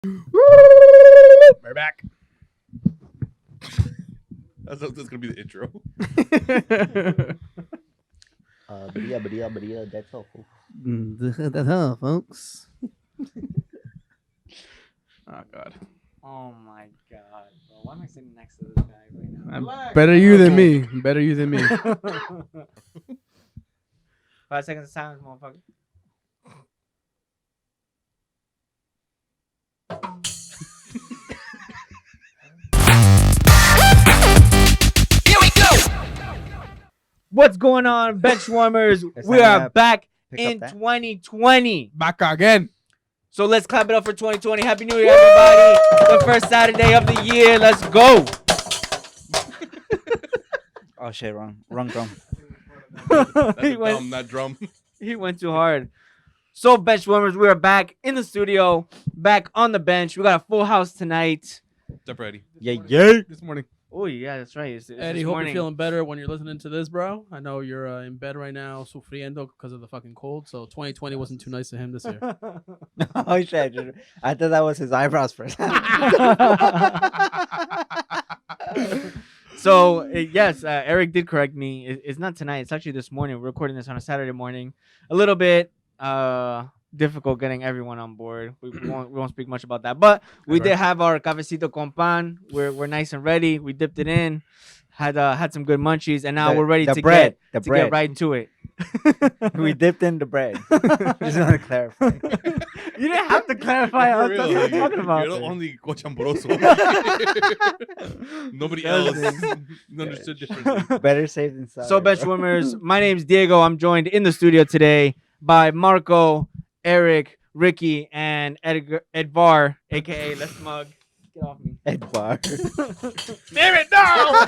We're back. That's gonna be the intro. But that's all, folks. That's all, folks. Oh God. Oh my God, bro. Why am I sitting next to this guy right now? Relax. Better you than me. Better you than me. 5 seconds of silence, motherfucker. Here we go. What's going on, Benchwarmers? We are back in 2020. Back again. So let's clap it up for 2020. Happy New Year, everybody. The first Saturday of the year. Let's go. Oh shit, wrong drum. That's a dumb, not drum. He went too hard. So, Benchwarmers, we are back in the studio, back on the bench. We got a full house tonight. Step ready. Yeah. This morning. Oh, yeah, that's right. It's Eddie, this hope morning. you're feeling better when you're listening to this, bro. I know you're in bed right now, sufriendo because of the fucking cold. So 2020 wasn't too nice to him this year. Oh shit! I thought that was his eyebrows first. So, yes, Eric did correct me. It's not tonight. It's actually this morning. We're recording this on a Saturday morning. A little bit difficult getting everyone on board. We won't speak much about that. But we did have our cafecito con pan. We're nice and ready. We dipped it in. Had some good munchies. And now we're ready to get right into it. We dipped in the bread. Just want to clarify. You didn't have to clarify. For That's real, what I'm talking about. You're the only cochambroso. Nobody else understood differently. Better safe than sorry. So, Benchwarmers, my name's Diego. I'm joined in the studio today by Marco, Eric, Ricky, and Edvar, a.k.a. Les Mug. Get off me. Edvar. Damn it, no!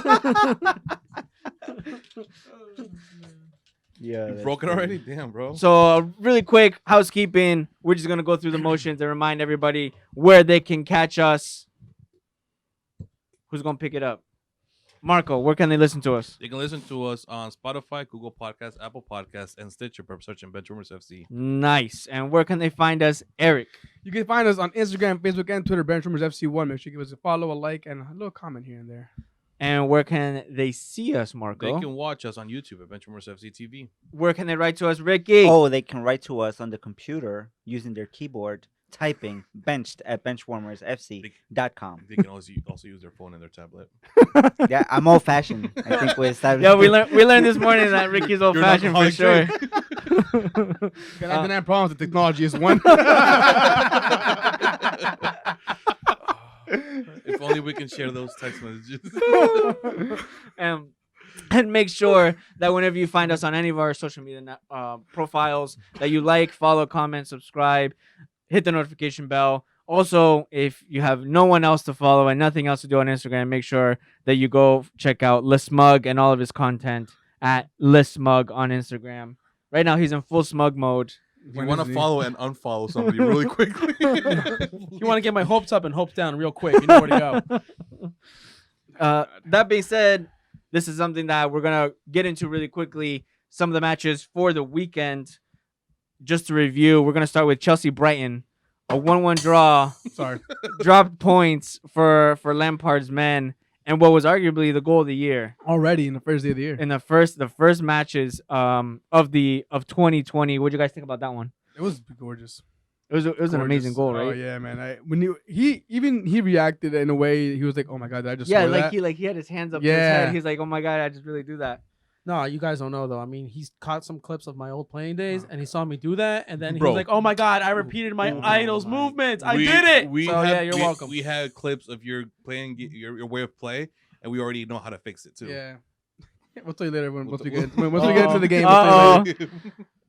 Yeah. You broke it already? Damn, bro. So, really quick housekeeping. We're just going to go through the motions and remind everybody where they can catch us. Who's going to pick it up? Marco, where can they listen to us? You can listen to us on Spotify, Google Podcasts, Apple Podcasts, and Stitcher by searching Benchwarmers FC. Nice. And where can they find us, Eric? You can find us on Instagram, Facebook, and Twitter, Benchwarmers FC1. Make sure you give us a follow, a like, and a little comment here and there. And where can they see us, Marco? They can watch us on YouTube at Benchwarmers FC TV. Where can they write to us, Ricky? Oh, they can write to us on the computer using their keyboard, typing benched at benchwarmersfc.com. They can also use their phone and their tablet. Yeah, I'm old fashioned. I think we established. Yeah, we learned this morning that Ricky's old fashioned for sure. Got 99 problems with technology is one. If only we can share those text messages. And make sure that whenever you find us on any of our social media profiles, that you like, follow, comment, subscribe, hit the notification bell. Also, if you have no one else to follow and nothing else to do on Instagram, make sure that you go check out Lismug and all of his content at Lismug on Instagram. Right now, he's in full smug mode. If you want to follow and unfollow somebody really quickly. You want to get my hopes up and hopes down real quick. You know where to go. That being said, this is something that we're going to get into really quickly. Some of the matches for the weekend. Just to review, we're going to start with Chelsea-Brighton. A 1-1 draw. Sorry. Dropped points for Lampard's men. And what was arguably the goal of the year. Already in the first day of the year. In the first matches of 2020. What did you guys think about that one? It was gorgeous. It was an amazing goal, right? Oh yeah, man. He reacted in a way. He was like, "Oh my god, did I just score that?" he had his hands up to his head. He's like, "Oh my god, I just really do that." No, you guys don't know though. I mean, he's caught some clips of my old playing days, and he saw me do that, and then he was like, "Oh my god, I repeated my idol's movements. I did it." You're welcome. We had clips of your playing, your way of play, and we already know how to fix it too. Yeah. We'll tell you later once we get into the game. We'll tell you later.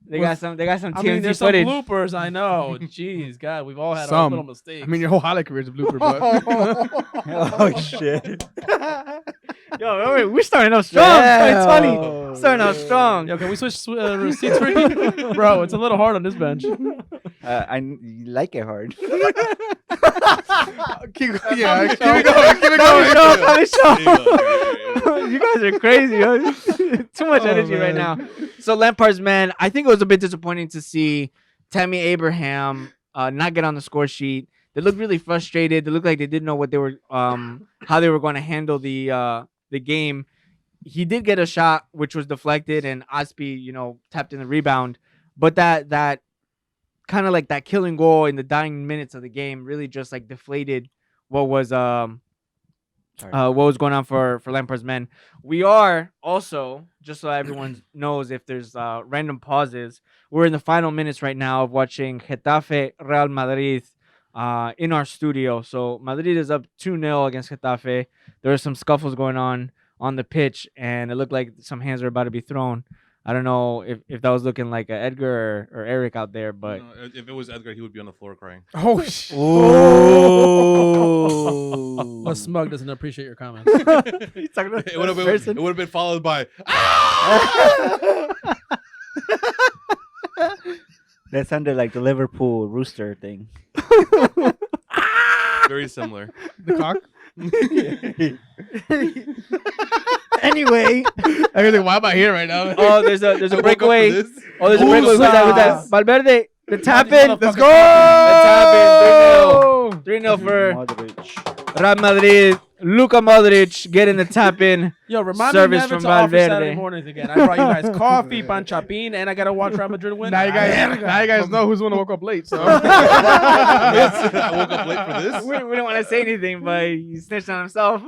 They got some TMZ I mean, there's footage. some bloopers. I know. Jeez, God, we've all had our little mistakes. I mean, your whole highlight career is a blooper, but Oh shit! Yo, we're starting out strong. Yeah. 2020. Starting out strong. Yo, can we switch seats, Ricky? Bro, it's a little hard on this bench. I like it hard. Keep it going. You guys are crazy. Yo. Too much energy right now. So Lampard's man, I think it was a bit disappointing to see Tammy Abraham not get on the score sheet. They looked really frustrated. They looked like they didn't know what they were how they were going to handle the game. He did get a shot which was deflected, and Aspi, tapped in the rebound. But that kind of like that killing goal in the dying minutes of the game really just like deflated what was going on for Lampard's men. We are also, just so everyone knows, if there's random pauses, we're in the final minutes right now of watching Getafe Real Madrid in our studio. So Madrid is up 2-0 against Getafe. There are some scuffles going on the pitch, and it looked like some hands are about to be thrown. I don't know if that was looking like Edgar or Eric out there, but if it was Edgar, he would be on the floor crying. Oh, but Smug doesn't appreciate your comments. It would have been followed by. That sounded like the Liverpool rooster thing. Very similar. The cock. Anyway, I was like, why am I here right now? Oh, there's a breakaway. Who's that? that? Valverde. The tap in. Let's go. The tap in. 3-0 for Modric. Real Madrid. Luka Modric getting the tap in. Yo, remind Service me never from to offer Valverde. Saturday mornings again. I brought you guys coffee, panchapin, and I gotta watch Real Madrid win. Now you guys know who's gonna woke up late. So I woke up late for this. We don't want to say anything, but he snitched on himself.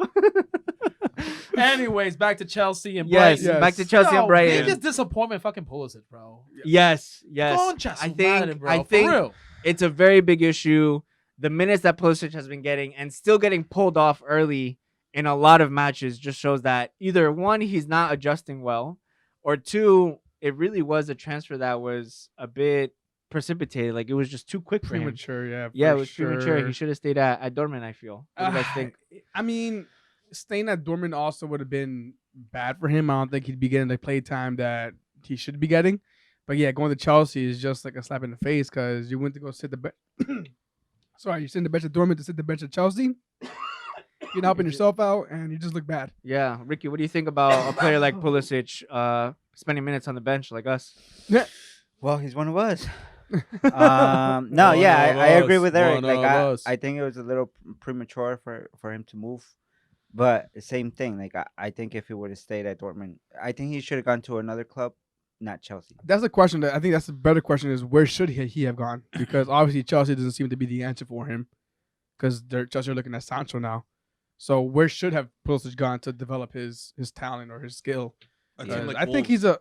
Anyways, back to Chelsea and Yes, Brighton. back to Chelsea and Brighton. Biggest disappointment, fucking Pulisic, bro. Yes. I think it's a very big issue. The minutes that Pulisic has been getting and still getting pulled off early in a lot of matches just shows that either one, he's not adjusting well, or two, it really was a transfer that was a bit precipitated. Like it was just too quick for him. premature. Yeah, it was premature. He should have stayed at Dortmund, I feel. What do you guys think? I mean, staying at Dortmund also would have been bad for him. I don't think he'd be getting the play time that he should be getting. But yeah, going to Chelsea is just like a slap in the face because you went to go sit the bench. Sorry, you sit in the bench at Dortmund to sit the bench at Chelsea. You're not helping yourself out, and you just look bad. Yeah, Ricky, what do you think about a player like Pulisic spending minutes on the bench like us? Well, he's one of us. I agree with Eric. I think it was a little premature for him to move. But same thing. Like I think if he would have stayed at Dortmund, I think he should have gone to another club, not Chelsea. That's the question. That I think that's the better question is where should he have gone? Because obviously Chelsea doesn't seem to be the answer for him. Because Chelsea are looking at Sancho now. So where should have Pulisic gone to develop his talent or his skill? I think he's a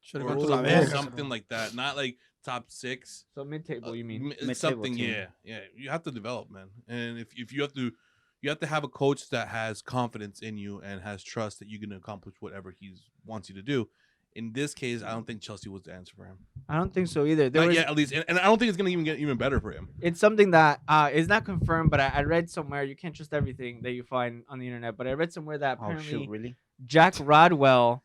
should have gone to something like that. Not like top 6. So mid-table, you mean? Something, yeah. You have to develop, man. And if you have to have a coach that has confidence in you and has trust that you're going to accomplish whatever he wants you to do. In this case, I don't think Chelsea was the answer for him. I don't think so either. At least, and I don't think it's going to get even better for him. It's something that is not confirmed, but I read somewhere. You can't trust everything that you find on the internet. But I read somewhere that apparently really? Jack Rodwell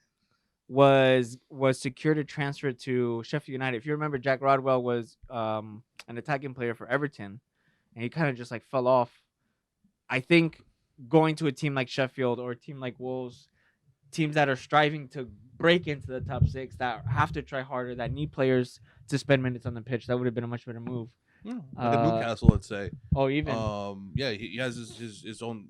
was secured a transfer to Sheffield United. If you remember, Jack Rodwell was an attacking player for Everton, and he kind of just like fell off. I think going to a team like Sheffield or a team like Wolves, teams that are striving to break into the top 6, that have to try harder, that need players to spend minutes on the pitch, that would have been a much better move. Like Newcastle, let's say. Oh, even. He has his own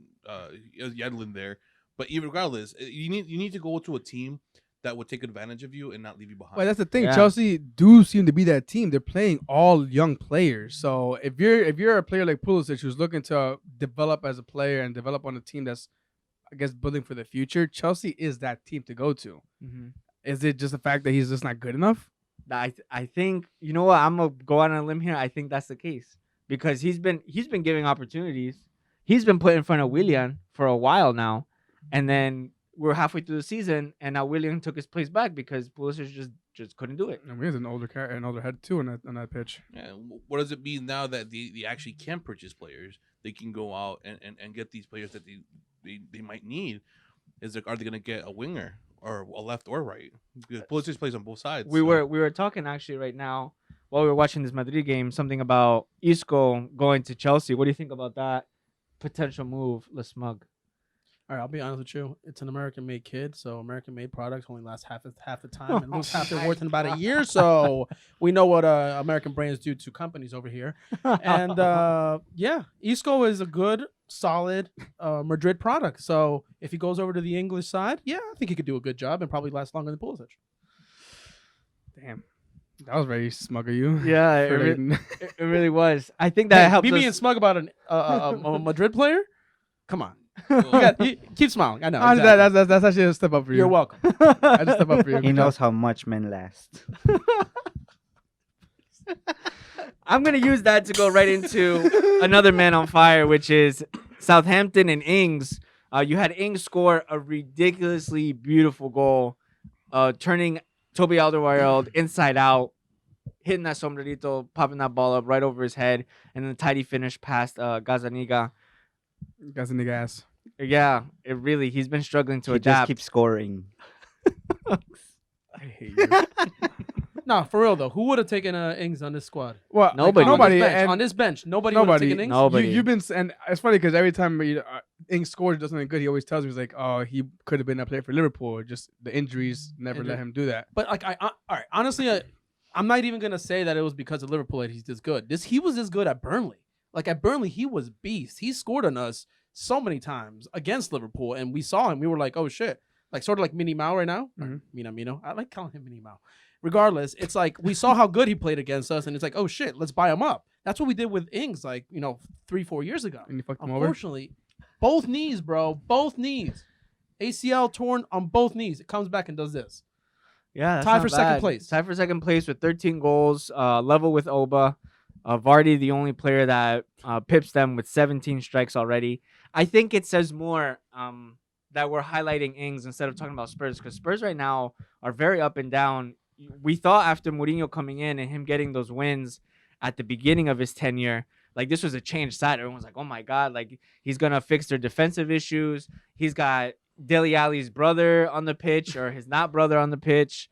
Yedlin there, but even regardless, you need to go to a team that would take advantage of you and not leave you behind. Well, that's the thing. Yeah. Chelsea do seem to be that team. They're playing all young players. So if you're a player like Pulisic who's looking to develop as a player and develop on a team that's, I guess, building for the future, Chelsea is that team to go to. Mm-hmm. Is it just the fact that he's just not good enough? I think, you know what, I'm gonna go out on a limb here. I think that's the case because he's been giving opportunities. He's been put in front of Willian for a while now, and then we're halfway through the season, and now Willian took his place back because Pulisic just couldn't do it. And we have an older head too on that pitch. Yeah. What does it mean now that they actually can purchase players? They can go out and get these players that they might need. Are they going to get a winger or a left or right? Because Pulisic plays on both sides. We were talking actually right now while we were watching this Madrid game, something about Isco going to Chelsea. What do you think about that potential move, Le Smug? All right, I'll be honest with you. It's an American-made kid, so American-made products only last half the time and lose half their worth in about a year. So we know what American brands do to companies over here. And yeah, Isco is a good, solid Madrid product. So if he goes over to the English side, yeah, I think he could do a good job and probably last longer than Pulisic. Damn. That was very smug of you. Yeah, it really was. I think that helps. Be being smug about a Madrid player? Come on. Keep smiling. I know. Exactly. That's actually a step up for you. You're welcome. I just step up for you. He knows how much men last. I'm going to use that to go right into another man on fire, which is Southampton and Ings. You had Ings score a ridiculously beautiful goal, turning Toby Alderweireld inside out, hitting that sombrerito, popping that ball up right over his head, and then a tidy finish past Gazzaniga. Ass. Yeah, he's been struggling to He adapt. just keeps scoring. I hate you. No, for real though. Who would have taken Ings on this squad? Well, nobody. On this bench, nobody would have taken Ings. Nobody. You've been, and it's funny because every time Ings scores, does something good, he always tells me, he's like, "Oh, he could have been a player for Liverpool. Just the injuries never let him do that." But like, all right, honestly, I'm not even gonna say that it was because of Liverpool that he's this good. He was this good at Burnley. Like at Burnley, he was beast. He scored on us so many times against Liverpool, and we saw him. We were like, "Oh shit!" Like sort of like Mini Mao right now. Mino. I like calling him Mini Mao. Regardless, it's like we saw how good he played against us, and it's like, oh shit, let's buy him up. That's what we did with Ings, like 3-4 years ago. And you fucked him Unfortunately, both knees, bro, both knees, ACL torn on both knees. It comes back and does this. Yeah, that's tied not for bad. second place. Tied for second place with 13 goals, level with Oba. Vardy, the only player that pips them with 17 strikes already. I think it says more that we're highlighting Ings instead of talking about Spurs, because Spurs right now are very up and down. We thought after Mourinho coming in and him getting those wins at the beginning of his tenure, like this was a changed side. Everyone's like, oh my God, like he's going to fix their defensive issues. He's got Dele Alli's brother on the pitch or his not brother on the pitch.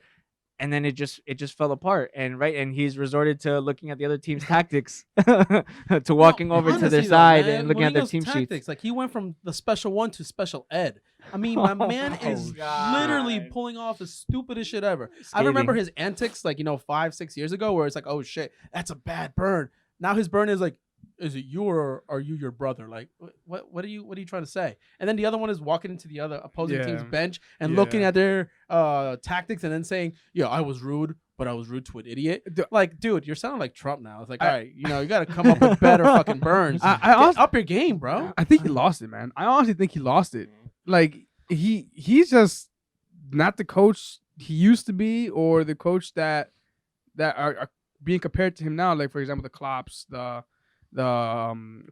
And then it just fell apart. And he's resorted to looking at the other team's tactics, to walking over to their side and looking at their team sheets. Like he went from the special one to special ed. I mean, my man is literally pulling off the stupidest shit ever. I remember his antics, like 5-6 years ago, where it's like, oh shit, that's a bad burn. Now his burn is like, is it you or are you your brother? Like, what are you trying to say? And then the other one is walking into the other opposing team's bench and looking at their tactics and then saying, yeah, I was rude, but I was rude to an idiot. Like, dude, you're sounding like Trump now. It's like, all right, you got to come up with better fucking burns. Up your game, bro. I think he lost it, man. I honestly think he lost it. Like, he's just not the coach he used to be, or the coach that are being compared to him now. Like, for example, the Klopps, the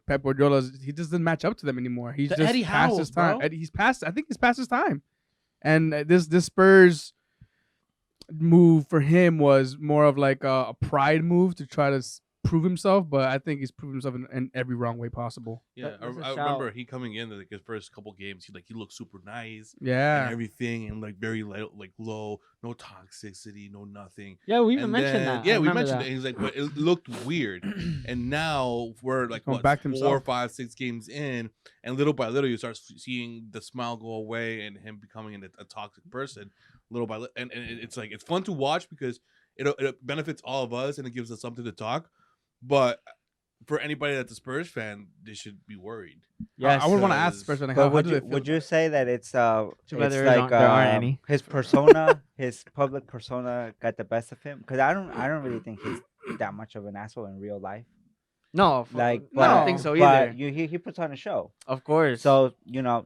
Pep Guardiola's, he just doesn't match up to them anymore. He's just Eddie past Howe's, his time. bro. I think he's past his time. And this Spurs move for him was more of like a pride move to try to prove himself, but I think he's proven himself in every wrong way possible. Yeah, I remember he coming in like his first couple games. He looked super nice. Yeah, and everything, and like very low, no toxicity, no nothing. Yeah, we even mentioned that. Yeah, we mentioned it. And he's like, but it looked weird. And now we're like back to 4, 5, 6 games in, and little by little you start seeing the smile go away and him becoming a toxic person, little by little. And it's like it's fun to watch because it benefits all of us and it gives us something to talk. But for anybody that's a Spurs fan, they should be worried. Yeah, I would want to ask Spurs fan. Would you say that it's like there aren't any. His persona, his public persona, got the best of him? Because I don't really think he's that much of an asshole in real life. No, I don't think so either. He puts on a show, of course. So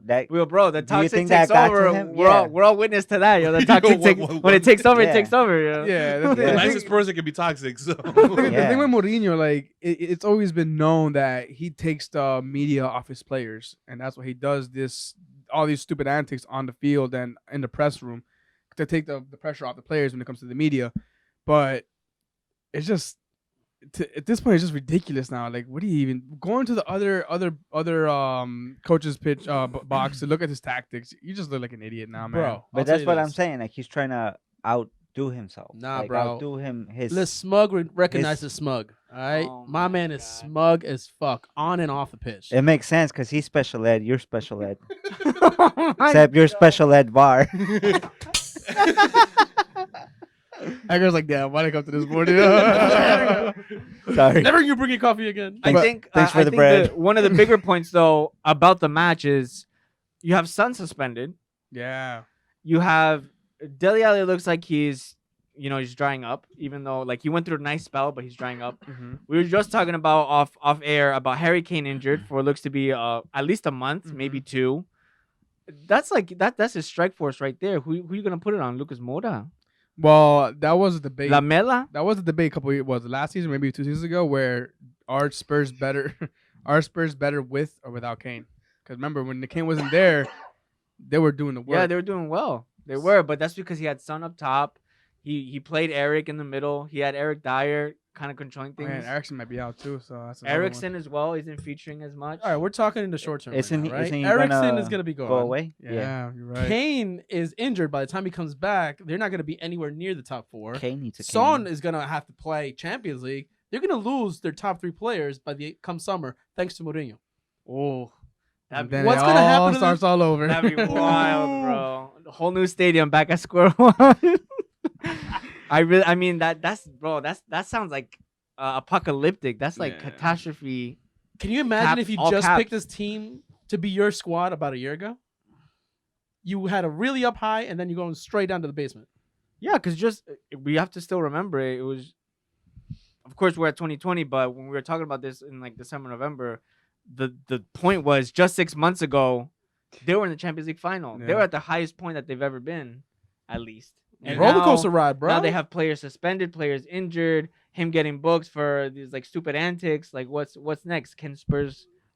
that. Well, bro, the toxic think takes that got to over. him? We're all witness to that. The toxic when it takes over, it takes over. Yeah, the nicest person can be toxic. So the thing with Mourinho, like it's always been known that he takes the media off his players, and that's why he does all these stupid antics on the field and in the press room to take the pressure off the players when it comes to the media. But it's just. At this point, it's just ridiculous now. Like, what do you even going to the other coach's pitch box to look at his tactics? You just look like an idiot now, man. Bro, but that's what I'm saying. Like, he's trying to outdo himself. Nah, like, bro. Outdo him. The smug recognizes smug. All right, Oh my my man is God. smug as fuck on and off the pitch. It makes sense because he's special ed. You're special ed. Oh my Except you're God. special ed bar. Edgar's like, damn, why'd I come to this morning? Sorry. Never you bring your coffee again. I think thanks for I the think bread. one of the bigger points though about the match is you have Son suspended. Yeah. You have Dele Alli looks like he's drying up, even though like he went through a nice spell, but he's drying up. Mm-hmm. We were just talking about off air about Harry Kane injured for what looks to be at least a month, maybe 2. That's like that's his strike force right there. Who you gonna put it on? Lucas Moura? Well, that was a debate. Lamela? That was a debate a couple of years, was it last season, maybe 2 seasons ago, where are Spurs better with or without Kane? Because remember, when the Kane wasn't there, they were doing the work. Yeah, they were doing well. They were, but that's because he had Son up top. He played Eric in the middle. He had Eric Dyer kind of controlling things. Man, Erickson might be out too, so that's another Erickson as well isn't featuring as much. All right, we're talking in the short term. Isn't right he? now, right? Isn't he Erickson gonna is gonna be gone. go away? one. Yeah, you're right. Kane is injured. By the time he comes back, they're not gonna be anywhere near the top 4. Kane needs a Son Kane. is gonna have to play Champions League. They're gonna lose their top 3 players by the come summer, thanks to Mourinho. Oh, And that'd then be, What's it gonna all happen to starts all over. that'd be wild, bro. The whole new stadium back at square one. I mean that sounds like apocalyptic. That's like Yeah. catastrophe. Can you imagine Caps, if you all just caps. picked this team to be your squad about a year ago? You had a really up high, and then you're going straight down to the basement. Yeah, because just we have to still remember it. It was, of course, we're at 2020, but when we were talking about this in like December, November, the point was just 6 months ago, they were in the Champions League final. They Yeah. were at the highest point that they've ever been, at least. And Roller now- coaster ride, bro. Now they have players suspended, players injured, him getting booked for these like stupid antics. Like what's next?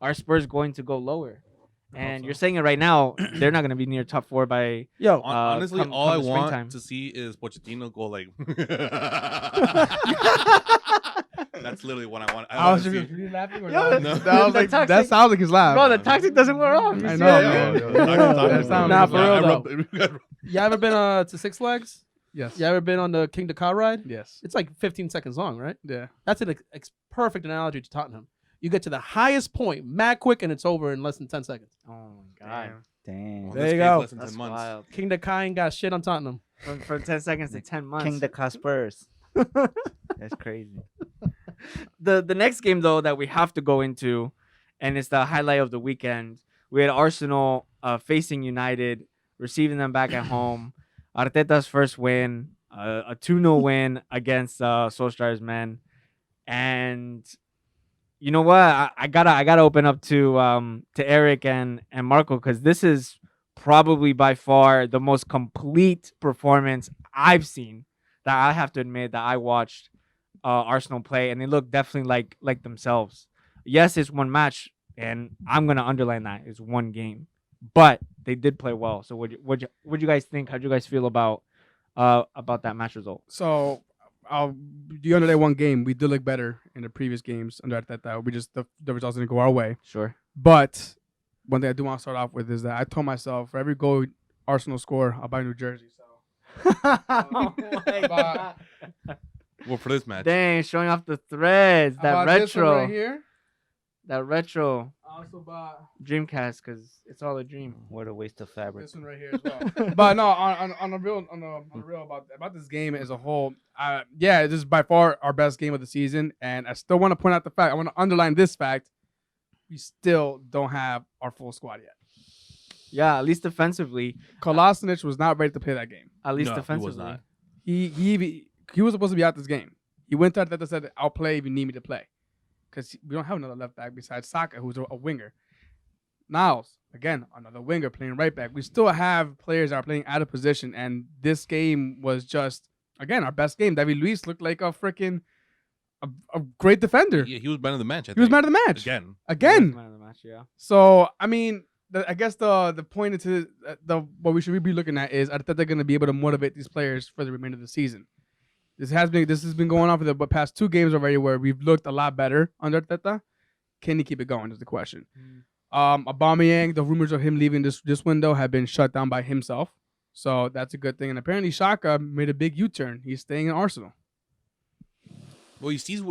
Are Spurs going to go lower? And you're saying it right now, they're not going to be near top 4 by Yo, Honestly, come- all come I the want springtime. to see is Pochettino go like. That's literally what I want. I was want to just see. really laughing. Or Yo, not? No. That was like toxic- that sounds like his laugh. bro, the toxic doesn't wear off. You I see know, that? yo. That sounds Nah, like for real though. You ever been to Six Flags? Yes. You ever been on the King the Car ride? Yes. It's like 15 seconds long, right? Yeah. That's an perfect analogy to Tottenham. You get to the highest point, mad quick, and it's over in less than 10 seconds. Oh my god. Damn. There you go. Less than That's 10 months. wild. King the Car ain't got shit on Tottenham. From 10 seconds to 10 months. King the Spurs. That's crazy. The next game though that we have to go into, and it's the highlight of the weekend. We had Arsenal facing United, receiving them back at home. Arteta's first win, a 2-0 win against Solskjaer's men, and you know what? I gotta open up to Eric and Marco, because this is probably by far the most complete performance I've seen, that I have to admit that I watched Arsenal play, and they look definitely like themselves. Yes, it's one match, and I'm gonna underline that it's one game, but they did play well. So what you guys think? How'd you guys feel about that match result? So, the under that one game, we did look better in the previous games under Arteta. We just the results didn't go our way. Sure. But one thing I do want to start off with is that I told myself for every goal Arsenal score, I'll buy a New Jersey. So Oh my God. Well, for this match. Dang, showing off the threads. I That bought this one retro. right here. That retro I also bought Dreamcast, because it's all a dream. What a waste of fabric. this one right here as well. But no, on the real about this game as a whole, yeah, this is by far our best game of the season, and I still want to point out the fact. I want to underline this fact: we still don't have our full squad yet. Yeah, at least defensively. Kolasinac was not ready to play that game. At least No, he was defensively. not. He was supposed to be out this game. He went to Arteta and said, "I'll play if you need me to play," because we don't have another left back besides Saka, who's a winger. Niles, again, another winger playing right back. We still have players that are playing out of position, and this game was just, again, our best game. David Luiz looked like a freaking a great defender. Yeah, he was man of the match. He was man of the match Again. Man of the match, yeah. So I mean, I guess the point into what we should be looking at is Arteta going to be able to motivate these players for the remainder of the season. This has been going on for the past 2 games already, where we've looked a lot better under Arteta. Can he keep it going? Is the question. Aubameyang, the rumors of him leaving this window have been shut down by himself. So that's a good thing. And apparently Xhaka made a big U-turn. He's staying in Arsenal. Well, he sees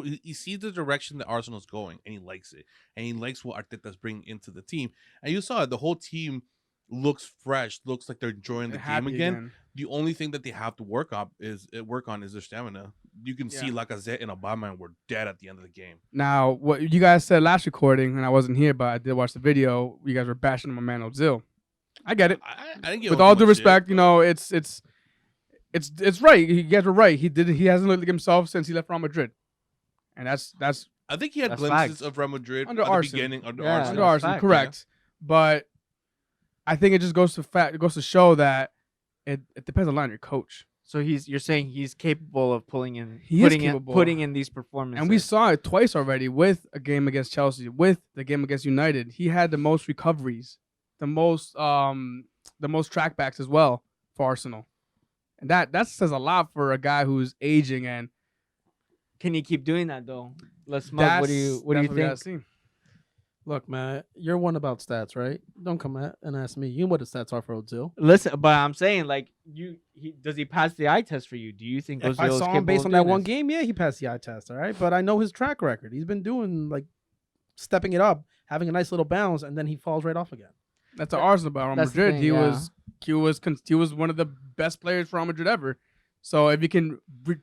the direction that Arsenal's going, and he likes it, and he likes what Arteta's bringing into the team. And you saw it; the whole team looks fresh, looks like they're enjoying the game again. The only thing that they have to work on is their stamina. You can see Lacazette and Aubameyang were dead at the end of the game. Now, what you guys said last recording, and I wasn't here, but I did watch the video. You guys were bashing my man Ozil. I get it. I didn't get with all due respect, it's right. You guys were right. He hasn't looked like himself since he left Real Madrid, and that's. I think he had glimpses of Real Madrid under at Arsenal. the beginning under Under Arsenal. Arsenal, correct. Yeah. But I think it just goes to show that it depends a lot on your coach. So you're saying he's capable of putting in these performances. And we saw it twice already with a game against Chelsea, with the game against United. He had the most recoveries, the most trackbacks as well for Arsenal. And that says a lot for a guy who's aging. And can he keep doing that though? Let's smoke. What do you think? Look, man, you're one about stats, right? Don't come and ask me. You know what the stats are for Ozil. Listen, but I'm saying, like, does he pass the eye test for you? Do you think Ozil is capable? If I saw him based on that one game, yeah, he passed the eye test, all right? But I know his track record. He's been doing, like, stepping it up, having a nice little bounce, and then he falls right off again. That's an Arsenal about Real Madrid. He was one of the best players for Real Madrid ever. So if you can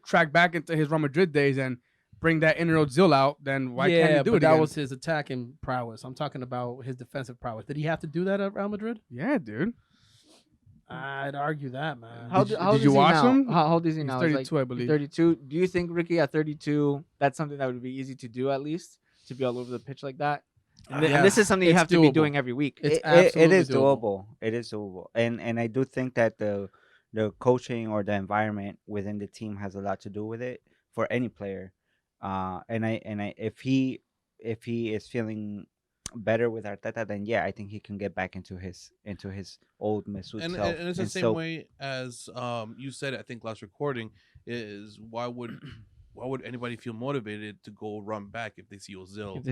track back into his Real Madrid days and bring that inner Ozil out, then why can't he do it again? That was his attacking prowess. I'm talking about his defensive prowess. Did he have to do that at Real Madrid? Yeah, dude. I'd argue that, man. Did you watch him? How old is he now? He's 32, I believe. 32. Do you think, Ricky, at 32, that's something that would be easy to do at least? To be all over the pitch like that? And this is something you have to be doing every week. It is doable. It is doable. And I do think that the coaching or the environment within the team has a lot to do with it for any player. If he is feeling better with Arteta, then yeah, I think he can get back into his old Mesut self. And it's the same way as you said, I think last recording, is why would anybody feel motivated to go run back if they see Ozil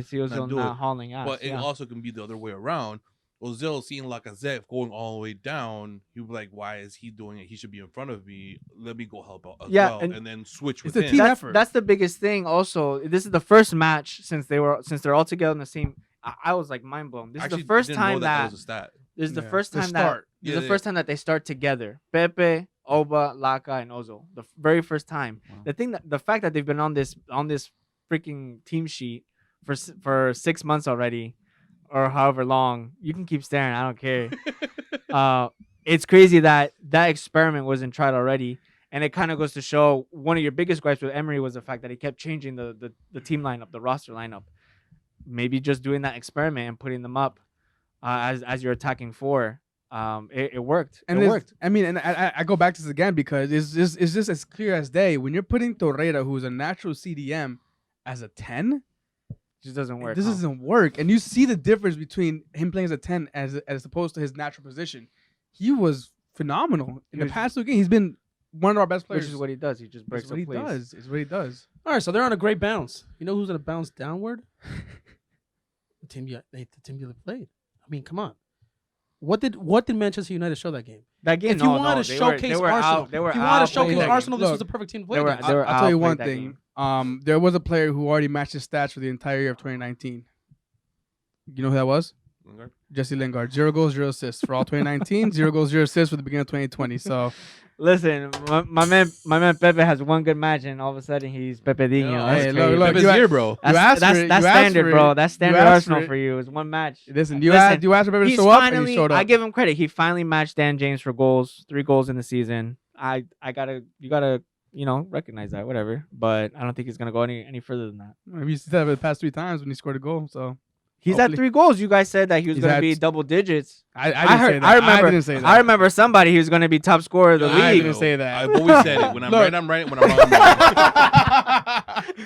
not hauling ass? But it also can be the other way around. Ozil seeing Lacazette going all the way down, he'd be like, why is he doing it? He should be in front of me. Let me go help out as well. And then switch with him. Team effort. That's the biggest thing also. This is the first match since they're all together in the same. I was like mind blown. This is the first time that was a stat. This is the first time the first time that they start together. Pepe, Oba, Laka, and Ozil. The very first time. Wow. The fact that they've been on this freaking team sheet for 6 months already, or however long, you can keep staring. I don't care. It's crazy that experiment wasn't tried already, and it kind of goes to show one of your biggest gripes with Emery was the fact that he kept changing the team lineup, the roster lineup. Maybe just doing that experiment and putting them up as your attacking four. It worked. And it worked. I mean, and I go back to this again because it's just as clear as day. When you're putting Torreira, who's a natural CDM, as a 10, just doesn't work. This doesn't work. And you see the difference between him playing as a 10 as opposed to his natural position. He was phenomenal. In the past 2 games, he's been one of our best players. Which is what he does. He just breaks up plays. It's what he does. All right, so they're on a great bounce. You know who's going to bounce downward? The team you played. I mean, come on. What did Manchester United show that game? If you want to showcase Arsenal, this was the perfect team to play against. I'll tell you one thing. There was a player who already matched his stats for the entire year of 2019. You know who that was? Lingard. Jesse Lingard. 0 goals, 0 assists for all 2019. 0 goals, 0 assists for the beginning of 2020. So, listen, my man Pepe has one good match, and all of a sudden he's Pepe Dino. Hey, look, Pepe's here, bro. That's standard, bro. That's standard Arsenal for you. It's one match. Listen, you asked for Pepe to show up, and he showed up. I give him credit. He finally matched Dan James for goals, 3 goals in the season. You gotta recognize that, whatever. But I don't think he's gonna go any further than that. Maybe he's done it the past 3 times when he scored a goal. So he's at 3 goals. You guys said that he was gonna be double digits. I didn't say that. I remember somebody who was gonna be top scorer of the league. I didn't say that. I've always said it. When I'm right, I'm right. When I'm wrong,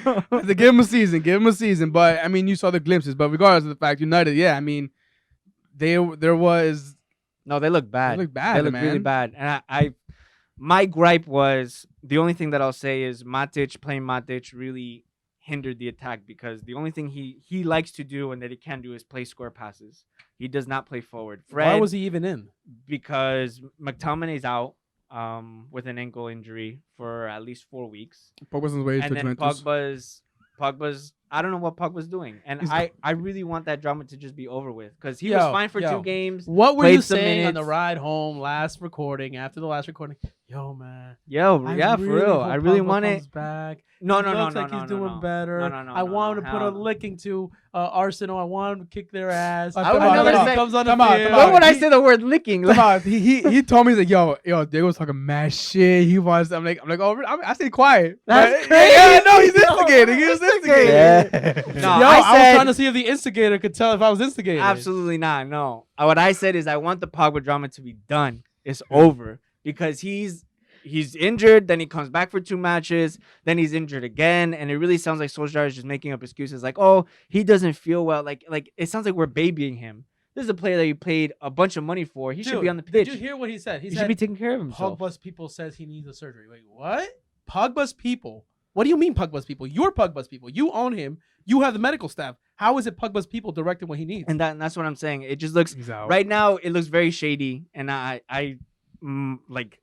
I'm wrong. Give him a season. Give him a season. But I mean, you saw the glimpses. But regardless of the fact, United, yeah, I mean, there was. No, they look bad. They look bad. They look really bad. And my gripe was the only thing that I'll say is Matic really hindered the attack because the only thing he likes to do and that he can do is play square passes. He does not play forward. Fred, Why was he even in? Because McTominay's out with an ankle injury for at least 4 weeks. Pogba's on his way to And then Juventus. Pogba's I don't know what Pogba's doing. And I really want that drama to just be over with because he Yo, was fine for yo. 2 games. What were played you some saying on the minutes. ride home after the last recording? Yo, man. Yo, I yeah, for really real. hope I really Pogba want comes it. back. No, He no, no, looks no, like no, he's no, doing no. better. No, no, no, I no, want no, him to put a hell no. licking to Arsenal. I want him to kick their ass. I would never He say- comes on the Come on, field. come When on. would I say the word licking? Come on, he told me he's like, yo, Diego was talking mad shit. He was. I'm like, oh, I stayed quiet. That's But, yeah, no, he's crazy. instigating. He was instigating. Yeah. No, Yo, I I was said- trying to see if the instigator could tell if I was instigating. Absolutely not. No. What I said is I want the Pogba drama to be done. It's over because he's injured, then he comes back for 2 matches, then he's injured again, and it really sounds like Solskjaer is just making up excuses like, oh, he doesn't feel well. Like it sounds like we're babying him. This is a player that you paid a bunch of money for. He should be on the pitch. Did you hear what he said? He He said should be taking care of himself. Pogba's people says he needs a surgery. Wait, what? Pogba's people? What do you mean Pogba's people? You're Pogba's people. You own him. You have the medical staff. How is it Pogba's people directing what he needs? And that's what I'm saying. It just looks He's out. right now. It looks very shady, and I like.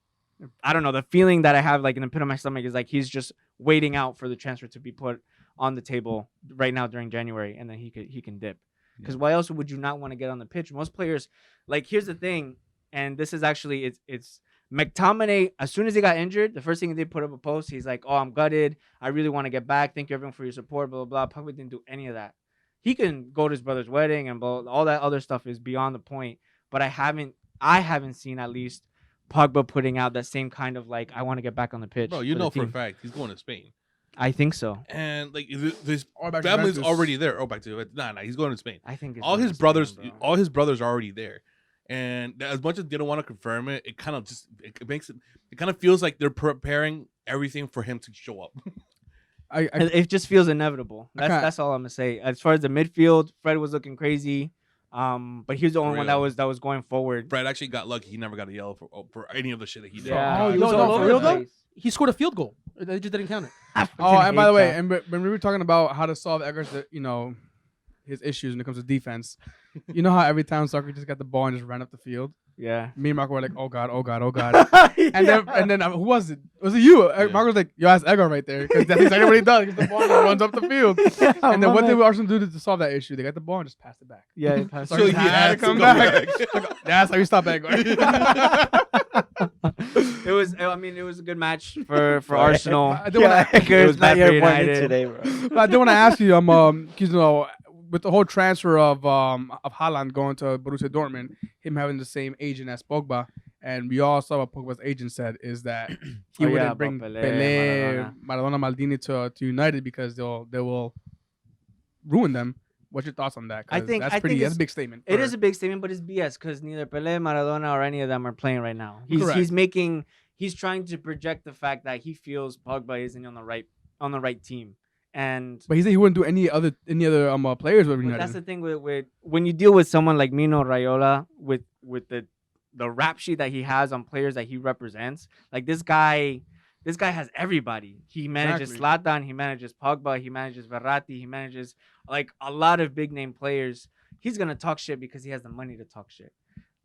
I don't know. The feeling that I have, like in the pit of my stomach, is like he's just waiting out for the transfer to be put on the table right now during January, and then he can dip. Because why else would you not want to get on the pitch? Most players, like here's the thing, and this is actually it's McTominay. As soon as he got injured, the first thing he did put up a post. He's like, "Oh, I'm gutted. I really want to get back. Thank you everyone for your support." Blah blah blah. Pogba didn't do any of that. He can go to his brother's wedding and blah, all that other stuff is beyond the point. But I haven't seen at least Pogba putting out that same kind of like I want to get back on the pitch. Bro, you for the know for a team. fact he's going to Spain, I think so. and like this Or back to family's Juventus. already there. Oh, back to nah, he's going to Spain. I think it's All going his to brothers, Spain, bro. all his brothers are already there, and as much as they don't want to confirm it, it kind of just it makes it. It kind of feels like they're preparing everything for him to show up. It just feels inevitable. kinda- That's all I'm gonna say. As far as the midfield, Fred was looking crazy, but he was the only one real. that was going forward. Fred actually got lucky; he never got a yellow for any of the shit that he did. Yeah, Oh, he no, was no, all for over real the though? place. He scored a field goal. They just didn't count it. Oh, and by the hate way, that. and when we were talking about how to solve Edgar's, his issues when it comes to defense, you know how every time Soccer just got the ball and just ran up the field, Yeah. me and Marco were like, oh god, oh god, oh god, and then who was it? Was it you? Marco was like, yo, that's Edgar right there, because that's exactly what he does. Because the ball just runs up the field. And then what did Arsenal do to solve that issue? They got the ball and just passed it back. Yeah, he passed So So he he had had to to come go back. back. That's how you stop Edgar. it was. I mean, it was a good match for Arsenal. I do want to. It was bad for United. today, bro. But I do want to ask you, 'cause, with the whole transfer of Haaland going to Borussia Dortmund, him having the same agent as Pogba, and we all saw what Pogba's agent said is that he Oh, yeah, wouldn't about bring Pelé, Pelé, Maradona, Maldini to United because they will ruin them. What's your thoughts on that? 'Cause I think that's a it's- big statement. It is a big statement, but it's BS because neither Pelé, Maradona, or any of them are playing right now. Correct. He's trying to project the fact that he feels Pogba isn't on the right team, and But he said he wouldn't do any other players with but United. that's the thing with when you deal with someone like Mino Raiola with the rap sheet that he has on players that he represents. Like this guy has everybody. He manages Zlatan, he manages Pogba, he manages Verratti, he manages like a lot of big name players. He's gonna talk shit because he has the money to talk shit.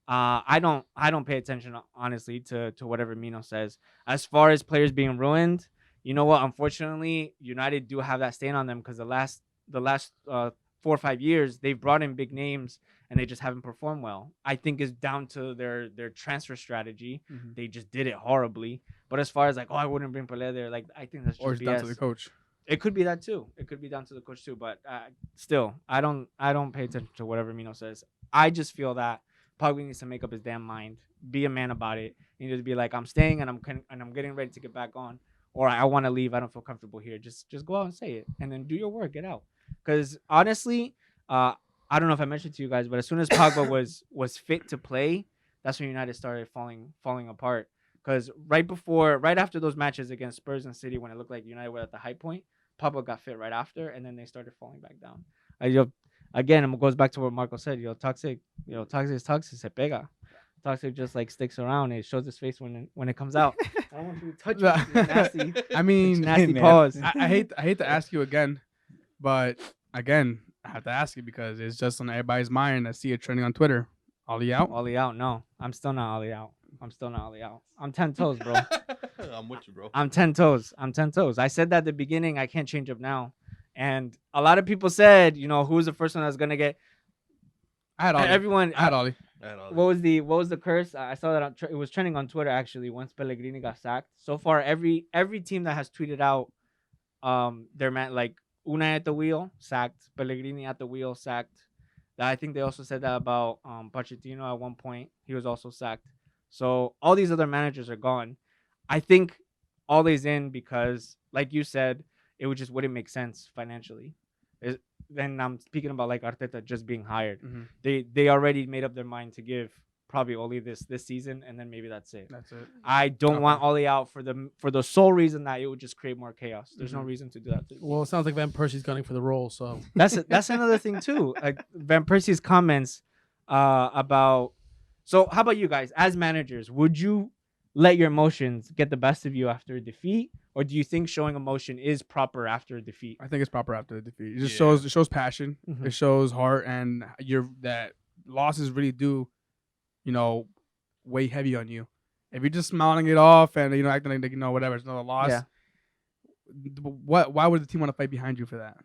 I don't pay attention honestly to whatever Mino says. As far as players being ruined, you know what? Unfortunately, United do have that stain on them because the last 4 or 5 years they've brought in big names and they just haven't performed well. I think it's down to their transfer strategy. Mhm. They just did it horribly. But as far as like, oh, I wouldn't bring Pelé there, like I think that's just or it's BS. down to the coach. It could be that too. It could be down to the coach too. But still, I don't pay attention to whatever Mino says. I just feel that Pogba needs to make up his damn mind, be a man about it. He needs to be like, I'm staying and I'm getting ready to get back on, or I want to leave. I don't feel comfortable here. Just go out and say it, and then do your work. Get out. Because honestly, I don't know if I mentioned to you guys, but as soon as Pogba was fit to play, that's when United started falling apart. Because right after those matches against Spurs and City, when it looked like United were at the high point, Pogba got fit right after, and then they started falling back down. Again, it goes back to what Marco said. Toxic se pega. Toxic just like sticks around. It shows his face when it comes out. I don't want you to touch it. It's nasty. I mean, Nasty man. pause. I hate to ask you again, But again, I have to ask you because it's just on everybody's mind. I see it trending on Twitter. Ollie out? Ollie out. No, I'm still not Ollie out. I'm still not Ollie out. I'm 10 toes, bro. I'm with you, bro. I'm 10 toes. I'm 10 toes. I said that at the beginning. I can't change up now. And a lot of people said, you know, who was the first one that's gonna get? I had Ollie. Everyone. I had Ollie. What was the curse? I saw that it was trending on Twitter actually. Once Pellegrini got sacked, so far every team that has tweeted out, their man like Unai at the wheel sacked, Pellegrini at the wheel sacked. I think they also said that about Pochettino at one point. He was also sacked. So all these other managers are gone. I think Ole's in because, like you said, it would just wouldn't make sense financially. Then I'm speaking about like Arteta just being hired. Mm-hmm. They already made up their mind to give probably Ole this season, and then maybe that's it. That's it. I don't want Ole out for the sole reason that it would just create more chaos. There's no reason to do that. Well, it sounds like Van Persie's gunning for the role, so that's another thing too. Like Van Persie's comments about. So how about you guys as managers? Would you let your emotions get the best of you after a defeat, or do you think showing emotion is proper after a defeat? I think it's proper after the defeat. It just shows passion. Mhm. It shows heart, and that losses really do, weigh heavy on you. If you're just smiling it off and acting like whatever, it's not a loss. Yeah. Why would the team want to fight behind you for that?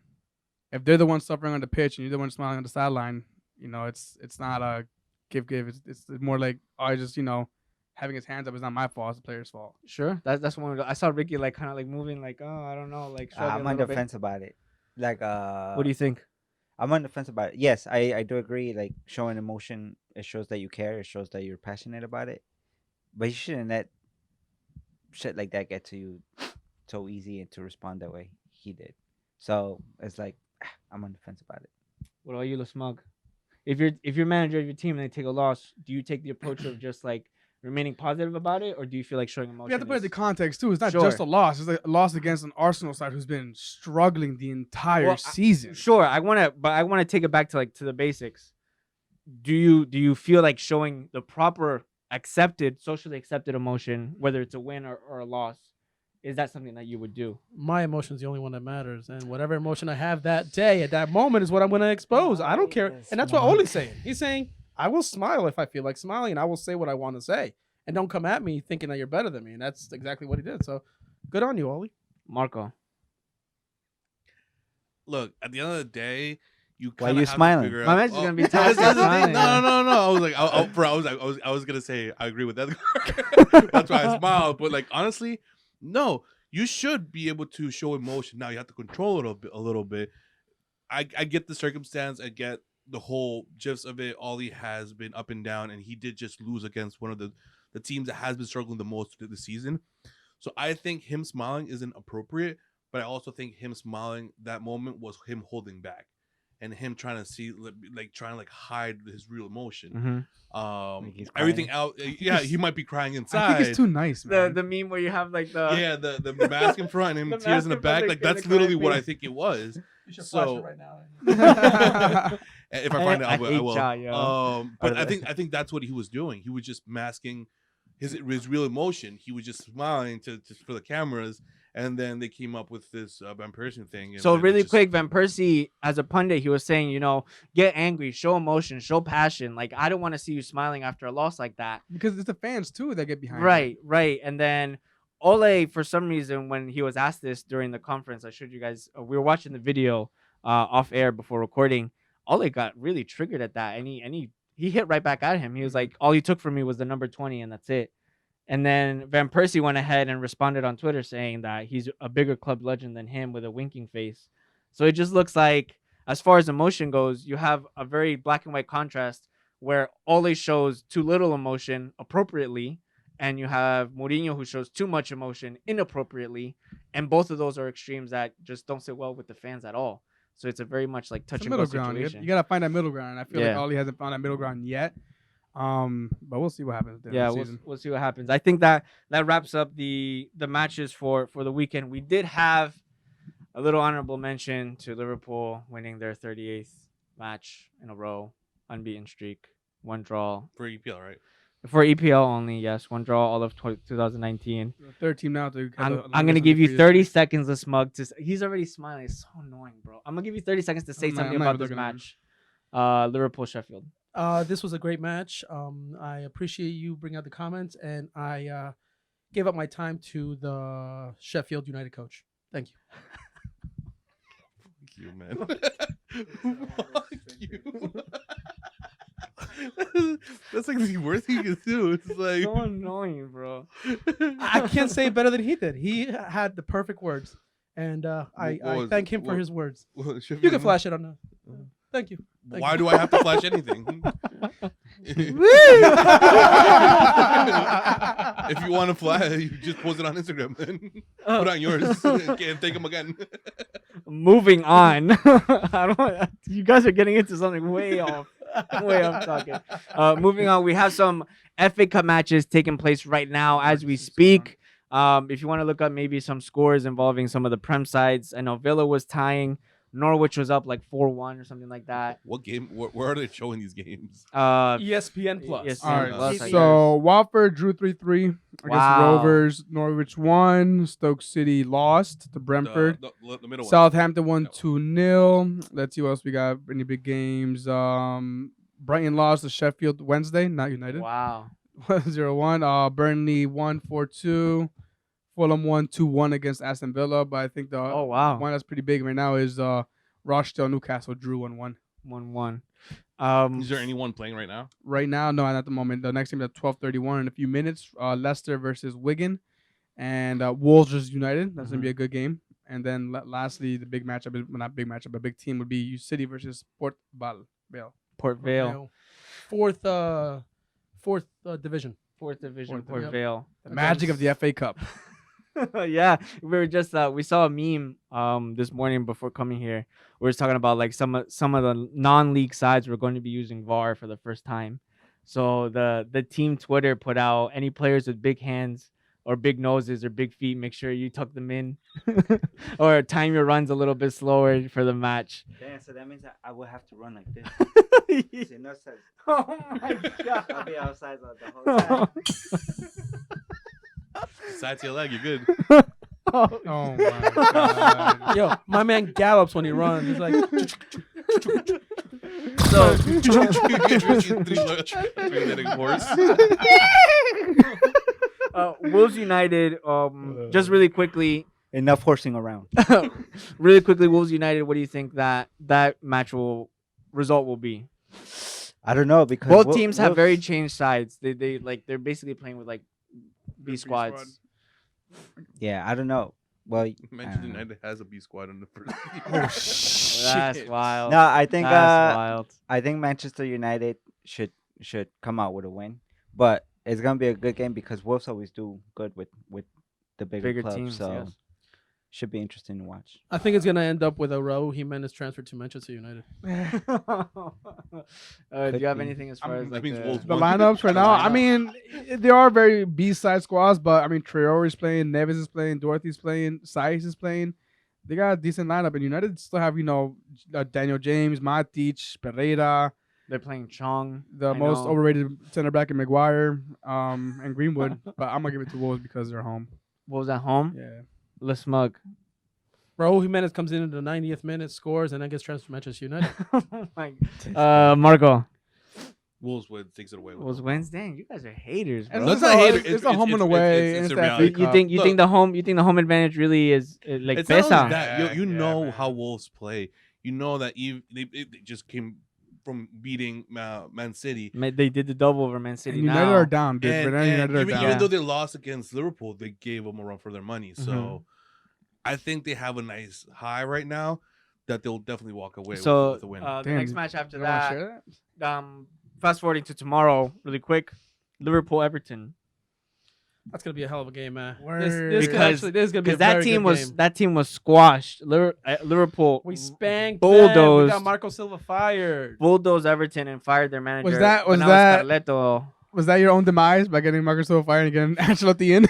If they're the ones suffering on the pitch and you're the one smiling on the sideline, it's not a give. It's more like having his hands up is not my fault. It's the player's fault. Sure, that's one. I saw Ricky like kind of like moving like, oh, I don't know, like I'm on the fence about it. Like, what do you think? I'm on the fence about it. Yes, I do agree. Like showing emotion, it shows that you care. It shows that you're passionate about it. But you shouldn't let shit like that get to you so easy and to respond that way. He did. So it's like I'm on the fence about it. What about you, LeSmug? If you're manager of your team and they take a loss, do you take the approach of just like remaining positive about it, or do you feel like showing emotion? You have to put it in the context too. It's not Sure. just a loss. It's like a loss against an Arsenal side who's been struggling the entire season. Sure, I want to take it back to the basics. Do you feel like showing the proper socially accepted emotion, whether it's a win or a loss, is that something that you would do? my emotion's the only one that matters, and whatever emotion I have that day at that moment is what I'm going to expose. I don't care, and that's what Ole's saying. He's saying I will smile if I feel like smiling, and I will say what I want to say, and don't come at me thinking that you're better than me. And that's exactly what he did. So, good on you, Ole. Marco. Look, at the end of the day, Why are you smiling? My message is gonna be that's tough. the thing. No. I was like, I was gonna say I agree with that. That's why I smiled. But like honestly, no. You should be able to show emotion. Now you have to control it a little bit. I get the circumstance. I get the whole gist of it. Ollie has been up and down, and he did just lose against one of the teams that has been struggling the most this season. So I think him smiling isn't appropriate, but I also think him smiling that moment was him holding back and him trying to hide his real emotion. Mm-hmm. Everything out. Yeah, he might be crying inside. I think it's too nice, man. The meme where you have like the the mask in front and him tears in the back. Like that's literally what I think it was. You should flash flash it it right now. If I find it, I will. Ja, But I think that's what he was doing. He was just masking his real emotion. He was just smiling just for the cameras, and then they came up with this Van Persie thing. So really quick, Van Persie, as a pundit, he was saying, get angry, show emotion, show passion. Like, I don't want to see you smiling after a loss like that. Because it's the fans too that get behind. Right. And then Ole, for some reason, when he was asked this during the conference, I showed you guys, we were watching the video off air before recording. Ole got really triggered at that, and he hit right back at him. He was like, all he took from me was the number 20, and that's it. And then Van Persie went ahead and responded on Twitter saying that he's a bigger club legend than him with a winking face. So it just looks like, as far as emotion goes, you have a very black and white contrast where Ole shows too little emotion appropriately, and you have Mourinho who shows too much emotion inappropriately. And both of those are extremes that just don't sit well with the fans at all. So it's a very much like touch and go situation. You gotta find that middle ground. I feel like Ole hasn't found that middle ground yet. But we'll see what happens. We'll see what happens. I think that wraps up the matches for the weekend. We did have a little honorable mention to Liverpool winning their 38th match in a row, unbeaten streak, one draw for EPL, right? For EPL only, yes. One draw all of 2019. Third team now. I'm gonna give you 30 seconds to Smug. He's already smiling. It's so annoying, bro. I'm gonna give you 30 seconds to say something about this match. Liverpool Sheffield. This was a great match. I appreciate you bringing out the comments, and I gave up my time to the Sheffield United coach. Thank you. Fuck you, man. Fuck you. That's like the worst thing you can do. It's like So annoying, bro. I can't say it better than he did. He had the perfect words, and I thank him for his words. You can flash it on the. Thank you. Why do I have to flash anything? If you want to flash, you just post it on Instagram. Then put on yours and take them again. Moving on. You guys are getting into something way off talking. Moving on, we have some FA Cup matches taking place right now as we speak. If you want to look up maybe some scores involving some of the Prem sides, I know Villa was tying. Norwich was up like 4-1 or something like that. What game? Where are they showing these games? ESPN Plus. ESPN All right. Plus, So Watford drew 3-3 against the Rovers. Norwich won. Stoke City lost to Brentford. The middle one. Southampton won 2-0. Let's see what else we got. Any big games? Brighton lost to Sheffield Wednesday. Not United. Wow. 0-1. Burnley won 4-2. Fulham won 2-1 against Aston Villa, but I think the one that's pretty big right now is Rochdale Newcastle drew 1-1. 1-1. Is there anyone playing right now? Right now, no, not at the moment. The next game is at 12:31 in a few minutes. Leicester versus Wigan, and Wolves versus United. That's gonna be a good game. And then lastly, the big matchup, not big matchup, but big team would be City versus Port Vale. Port Vale. Fourth division. Fourth division. Fourth, Port Vale. The magic of the FA Cup. Yeah, we were just we saw a meme this morning before coming here. We were talking about like some of the non-league sides were going to be using VAR for the first time. So the team Twitter put out any players with big hands or big noses or big feet, make sure you tuck them in or time your runs a little bit slower for the match. Damn, so that means I will have to run like this. See, no sense. Oh my god! I'll be outside the whole time. Side to your leg, you're good. Oh my god! Yo, my man gallops when he runs. He's like. So three-legged horse. Wolves United. Just really quickly. Enough horsing around. Really quickly, Wolves United. What do you think that match result will be? I don't know because both teams have very changed sides. They're basically playing with like B squads. Yeah, I don't know. Well, Manchester United has a B squad in the first. Oh shit! That's wild. No, I think That's wild. I think Manchester United should come out with a win, but it's gonna be a good game because Wolves always do good with the bigger clubs. Teams. So Yes. should be interesting to watch. I think it's gonna end up with a Raul Jimenez transfer to Manchester United. Do you have anything as far as that like means Wolves The won. lineups right now, I mean, they are very B-side squads, but I mean, Traore is playing, Neves is playing, Dorothy's playing, Saiz is playing. They got a decent lineup, and United still have, Daniel James, Matic, Pereira. They're playing Chong, the most overrated center back in Maguire, and Greenwood. But I'm gonna give it to Wolves because they're home. Wolves at home. Yeah. Le Smug. Raul Jimenez comes in the 90th minute, scores, and then gets transferred to Manchester United. Oh my. Marco. Wolves takes it away. Wolves wins. Dang, you guys are haters, bro. And Let's it's not a- hate it. It's a home and away. It's and a it's reality. the FA You Cup. think Look, the home advantage really is like It's not pesa? only that. You Yeah, know man. how Wolves play. You know that they just came from beating Man City. They did the double over Man City. And United now. are down, dude. And United are even down. though they lost against Liverpool, they gave them a run for their money. So I think they have a nice high right now that they'll definitely walk away with a win. The Damn, next match after You wanna that, share that? fast forwarding to tomorrow, really quick, Liverpool Everton. That's gonna be a hell of a game, man. Word. This is gonna be a Because very good game. that team was squashed. Liverpool We spanked bulldozed. them. We got Marco Silva fired. bulldozed Everton and fired their manager. Was that Carleto. Was that your own demise by getting Marcus Silva fired and getting Ancelotti in?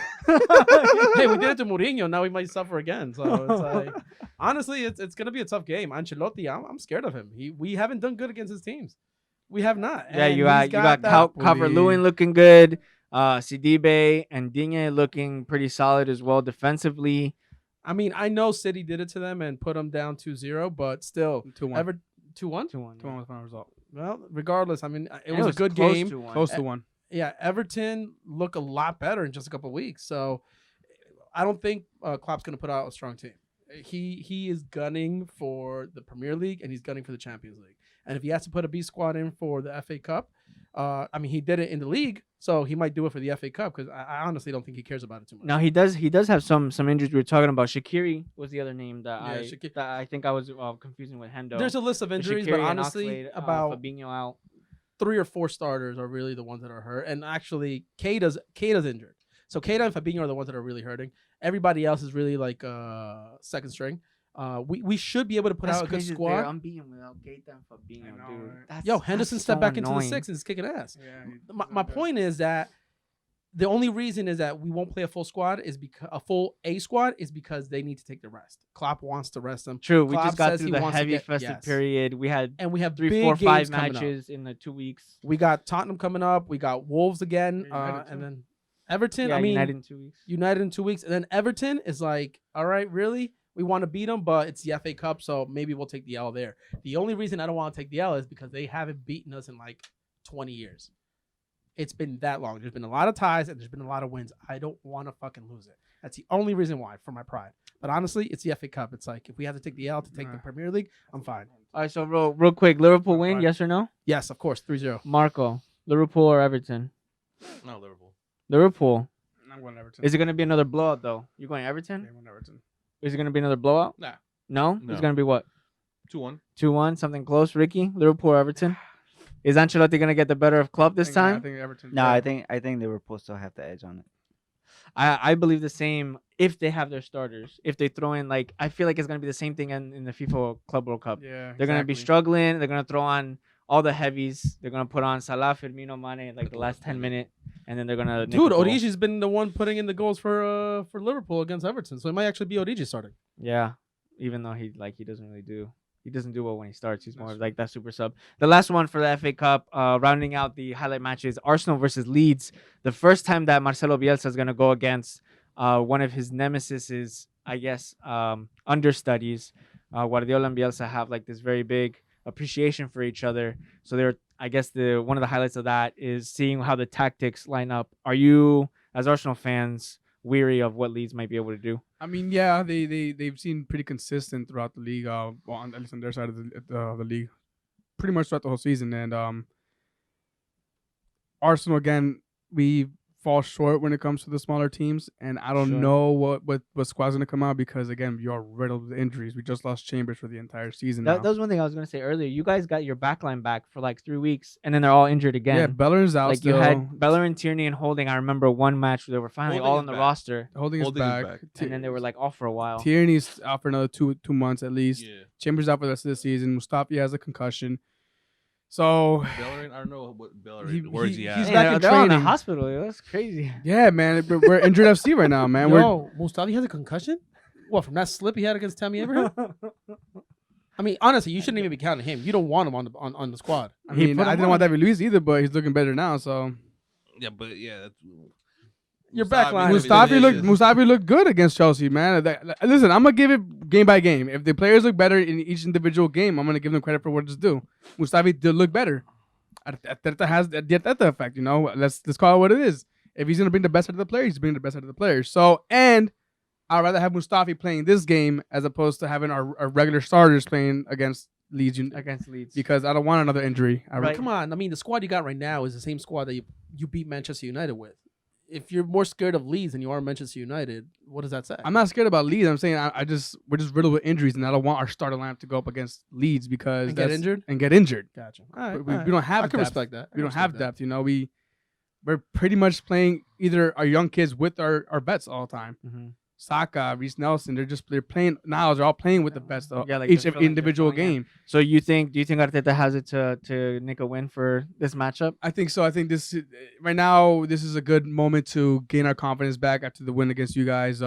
Hey, we did it to Mourinho. Now we might suffer again. So it's like, honestly, it's gonna be a tough game. Ancelotti, I'm scared of him. We haven't done good against his teams. We have not. Yeah, And you he's got that- Calvert-Lewin looking good. Sidibe and Digne looking pretty solid as well defensively. I mean, I know City did it to them and put them down 2-0, but still, 2-1. 2-1? 2-1. 2-1 was the final result. Well, regardless, I mean, it And was a good close game. to one. Close to one. Yeah, Everton look a lot better in just a couple of weeks. So I don't think Klopp's going to put out a strong team. He is gunning for the Premier League and he's gunning for the Champions League. And if he has to put a B squad in for the FA Cup, I mean, he did it in the league, so he might do it for the FA Cup because I honestly don't think he cares about it too much. Now he does have some injuries we were talking about. Shaqiri was the other name that Yeah, that I think I was confusing with Hendo. There's a list of injuries, but Shaqiri and honestly, Oxlade, about Fabinho out. 3 or 4 starters are really the ones that are hurt. And actually, Keita's injured. So Keita and Fabinho are the ones that are really hurting. Everybody else is really like second string. We should be able to put out a good squad. I'm being without Keita and Fabinho, I know, dude. right? That's Henderson so stepped back into the annoying. 6 and is kicking ass. Yeah, My point is that the only reason is that we won't play a full squad is because a full A squad is because they need to take the rest. Klopp wants to rest them. True, we Klopp just got says through he the wants to heavy get- festive yes. period. We had And we have 3, big 4, 5 games coming up. matches in the 2 weeks. We got Tottenham coming up. We got Wolves again, Yeah, United and too. then Everton. Yeah, I mean, United in 2 weeks. United in 2 weeks, and then Everton is like, all right, really? We want to beat them, but it's the FA Cup, so maybe we'll take the L there. The only reason I don't want to take the L is because they haven't beaten us in like 20 years. It's been that long. There's been a lot of ties and there's been a lot of wins. I don't want to fucking lose it. That's the only reason why, for my pride. But honestly, it's the FA Cup. It's like if we have to take the L to take the Premier League, I'm fine. All right, so real quick, Liverpool win, Fine. yes or no? Yes, of course, 3-0. Marco, Liverpool or Everton? No, Liverpool. Liverpool. I'm going Everton. Is it going to be another blowout, though? You're going Yeah, Everton? I'm going Everton. Is it going to be another blowout? Nah. No? No. It's going to be what? 2-1. 2-1, something close, Ricky? Liverpool or Everton? Is Ancelotti going to get the better of Klopp this I time? think Everton. No, I think Liverpool still have the edge on it. I believe the same if they have their starters. If they throw in, like, I feel like it's going to be the same thing in the FIFA Club World Cup. Yeah, They're going to be struggling. They're going to throw on all the heavies. They're going to put on Salah, Firmino, Mane at like the last 10 minutes. And then they're going to... Dude, Origi's been the one putting in the goals for Liverpool against Everton, so it might actually be Origi starting. Yeah, even though he doesn't really do... He doesn't do well when he starts. He's more of like that super sub. The last one for the FA Cup, rounding out the highlight matches, Arsenal versus Leeds. The first time that Marcelo Bielsa is going to go against one of his nemesis, I guess, understudies. Guardiola and Bielsa have like this very big appreciation for each other. So they're, I guess, one of the highlights of that is seeing how the tactics line up. Are you, as Arsenal fans, weary of what Leeds might be able to do? I mean, yeah, they've seen pretty consistent throughout the league. Well, at least on their side of the league, pretty much throughout the whole season. And Arsenal again, we fall short when it comes to the smaller teams, and I don't know what squad's gonna come out because again, we are riddled with injuries. We just lost Chambers for the entire season. That was one thing I was gonna say earlier. You guys got your backline back for like 3 weeks, and then they're all injured again. Yeah, Bellerin's out. Like still. you had Bellerin, Tierney, and Holding. I remember one match where they were finally Holding all is on the back. roster, Holding is back. and then they were like off for a while. Tierney's out for another two months at least. Yeah. Chambers out for the rest of the season. Mustafi has a concussion. So Bellerin, I don't know what Bellerin, where is he at? he's Hey, back in they're all in the training. hospital. Yo. That's crazy. yeah, man, we're injured FC right now, man. Yo, Mustafi has a concussion? What, from that slip he had against Tammy Abraham? I mean, honestly, you shouldn't even be counting him. You don't want him on the squad. I mean, put I him didn't want on. David Luiz either, but he's looking better now. So Yeah, but yeah, that's Your back line. Mustafi looked good against Chelsea, man. Listen, I'm gonna give it game by game. If the players look better in each individual game, I'm gonna give them credit for what it's due. Mustafi did look better. Arteta has the Arteta effect, you know. Let's call it what it is. If he's gonna bring the best out of the players, he's bringing the best out of the players. So, and I'd rather have Mustafi playing this game as opposed to having our regular starters playing against Leeds because I don't want another injury. Right. Come on. I mean, the squad you got right now is the same squad that you beat Manchester United with. If you're more scared of Leeds than you are Manchester United, what does that say? I'm not scared about Leeds. I'm saying we're just riddled with injuries, and I don't want our starter lineup to go up against Leeds because And get injured? Gotcha. All right, We don't have. I can depth. respect that. We don't have depth. You know, we're pretty much playing either our young kids with our vets all the time. Mm-hmm. Saka, Reece Nelson, they're playing now. They're all playing with the best of Yeah, like each they're filling- individual they're filling in. game. So do you think Arteta has it to nick a win for this matchup? I think so. I think right now this is a good moment to gain our confidence back after the win against you guys.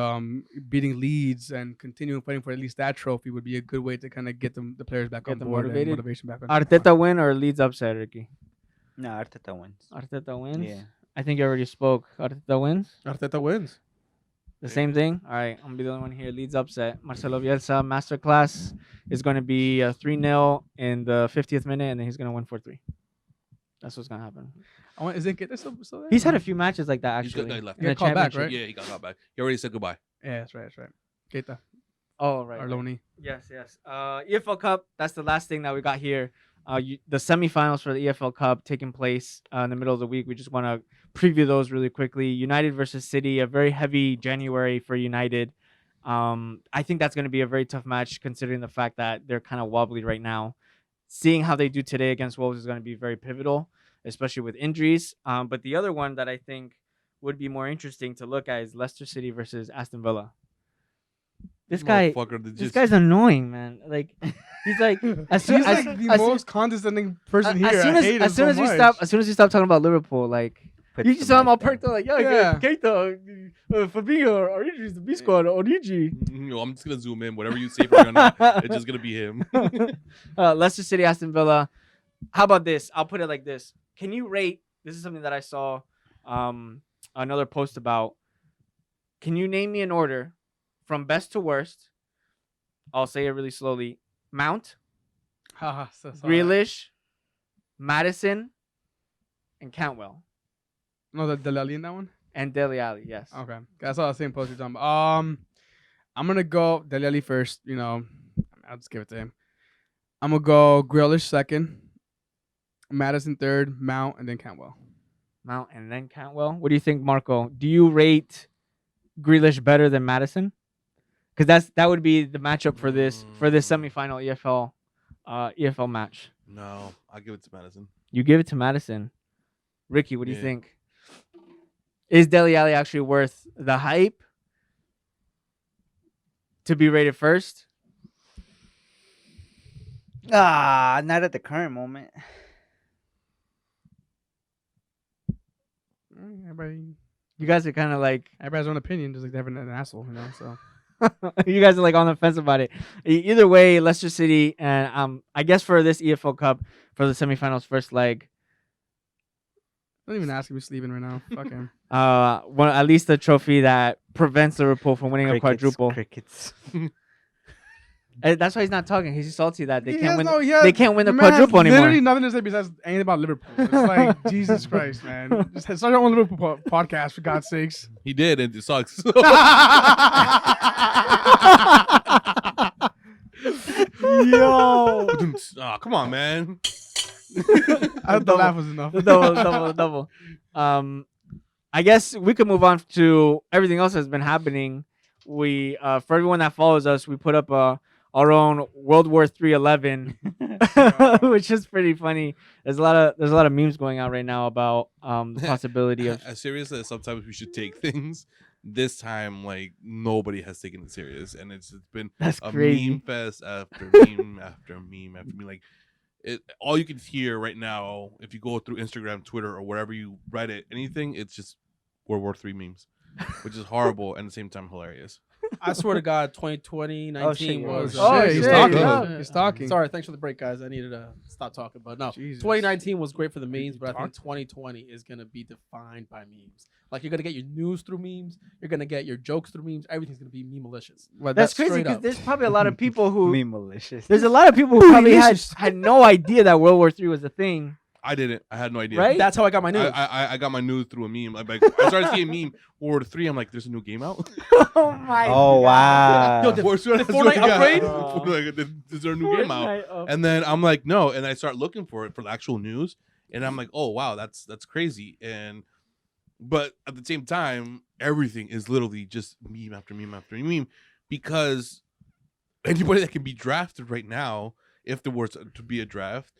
Beating Leeds and continuing fighting for at least that trophy would be a good way to kind of get the players back Get on them board motivated. and motivation back. Arteta win or Leeds upset, Ricky? No, Arteta wins. Arteta wins. Yeah. I think you already spoke. Arteta wins. Arteta wins. The same thing. All right, I'm gonna be the only one here. Leeds upset. Marcelo Bielsa masterclass is going to be 3-0 in the 50th minute, and then he's gonna win 4-3. That's what's gonna happen. Is it still there? He's had a few matches like that He's actually. got left. in the Got called back, championship. right? Yeah, he got back. He already said goodbye. Yeah, that's right. Keita, Oh right. Arloni. Yes. EFL Cup. That's the last thing that we got here. The semifinals for the EFL Cup taking place in the middle of the week. We just want to preview those really quickly. United versus City, a very heavy January for United. I think that's going to be a very tough match considering the fact that they're kind of wobbly right now. Seeing how they do today against Wolves is going to be very pivotal, especially with injuries. But the other one that I think would be more interesting to look at is Leicester City versus Aston Villa. This guy's annoying, man. Like he's like as soon He's as, like the as, most condescending person here. as soon I hate him as soon so as you much. stop talking about Liverpool, like Put you the just saw him mic all down. perked up, like Yeah. Keita, Fabinho, Origi, the B squad, Origi. No, I'm just gonna zoom in. Whatever you say from here on out, it's just gonna be him. Leicester City, Aston Villa. How about this? I'll put it like this. Can you rate? This is something that I saw another post about. Can you name me an order from best to worst? I'll say it really slowly. Mount, Grealish, Madison, and Cantwell. No, the Dele Alli in that one. And Dele Alli, yes. Okay, that's all the same post you're talking about. I'm gonna go Dele Alli first. You know, I'll just give it to him. I'm gonna go Grealish second, Madison third, Mount, and then Cantwell. Mount and then Cantwell. What do you think, Marco? Do you rate Grealish better than Madison? Because that would be the matchup for this semifinal EFL match. No, I'll give it to Madison. You give it to Madison. Ricky, what do you Yeah. think? Is Dele Alli actually worth the hype to be rated first? Not at the current moment. Everybody You guys are kind of like has their own opinion, just like they have an asshole, you know. So you guys are like on the fence about it. Either way, Leicester City and I guess for this EFL Cup for the semifinals first leg, don't even ask him. He's sleeping right now. Fuck him. one at least the trophy that prevents Liverpool from winning a quadruple. Crickets. That's why he's not talking. He's salty that they He can't has win. no- They can't win the Man has quadruple anymore. Literally nothing to say besides anything about Liverpool. It's like Jesus Christ, man. Just start your own Liverpool podcast for God's sakes. He did, and it sucks. Yo, Oh, come on, man. I thought the laugh was enough. double. I guess we could move on to everything else that's been happening. We for everyone that follows us, we put up our own World War III 11, which is pretty funny. There's a lot of memes going out right now about the possibility of. As serious as sometimes we should take things, this time like nobody has taken it serious, and it's been That's a crazy. meme fest after meme after meme after meme. Like all you can hear right now, if you go through Instagram, Twitter, or wherever you Reddit, anything, it's just World War III memes, which is horrible and at the same time hilarious. I swear to God, 2020, 19 shit, was. Oh, Shit, he's shit, talking. yeah. He's talking. Sorry, thanks for the break, guys. I needed to stop talking, but no. Jesus. 2019 was great for the memes, but I think talk? 2020 is gonna be defined by memes. Like you're gonna get your news through memes, you're gonna get your jokes through memes. Everything's gonna be meme-malicious. Well, That's crazy straight because up. there's probably a lot of people who Me malicious. there's a lot of people who probably had no idea that World War III was a thing. I didn't. I had no idea. Right? That's how I got my news. I got my news through a meme. Like I started seeing a meme World War III. I'm like, there's a new game out. Oh my! Oh wow. Yo, the Fortnite Fortnite upgrade? Is there a new game out? And then I'm like, no, and I start looking for it for the actual news, and I'm like, oh wow, that's crazy. But at the same time, everything is literally just meme after meme after meme, because anybody that can be drafted right now, if there were to be a draft,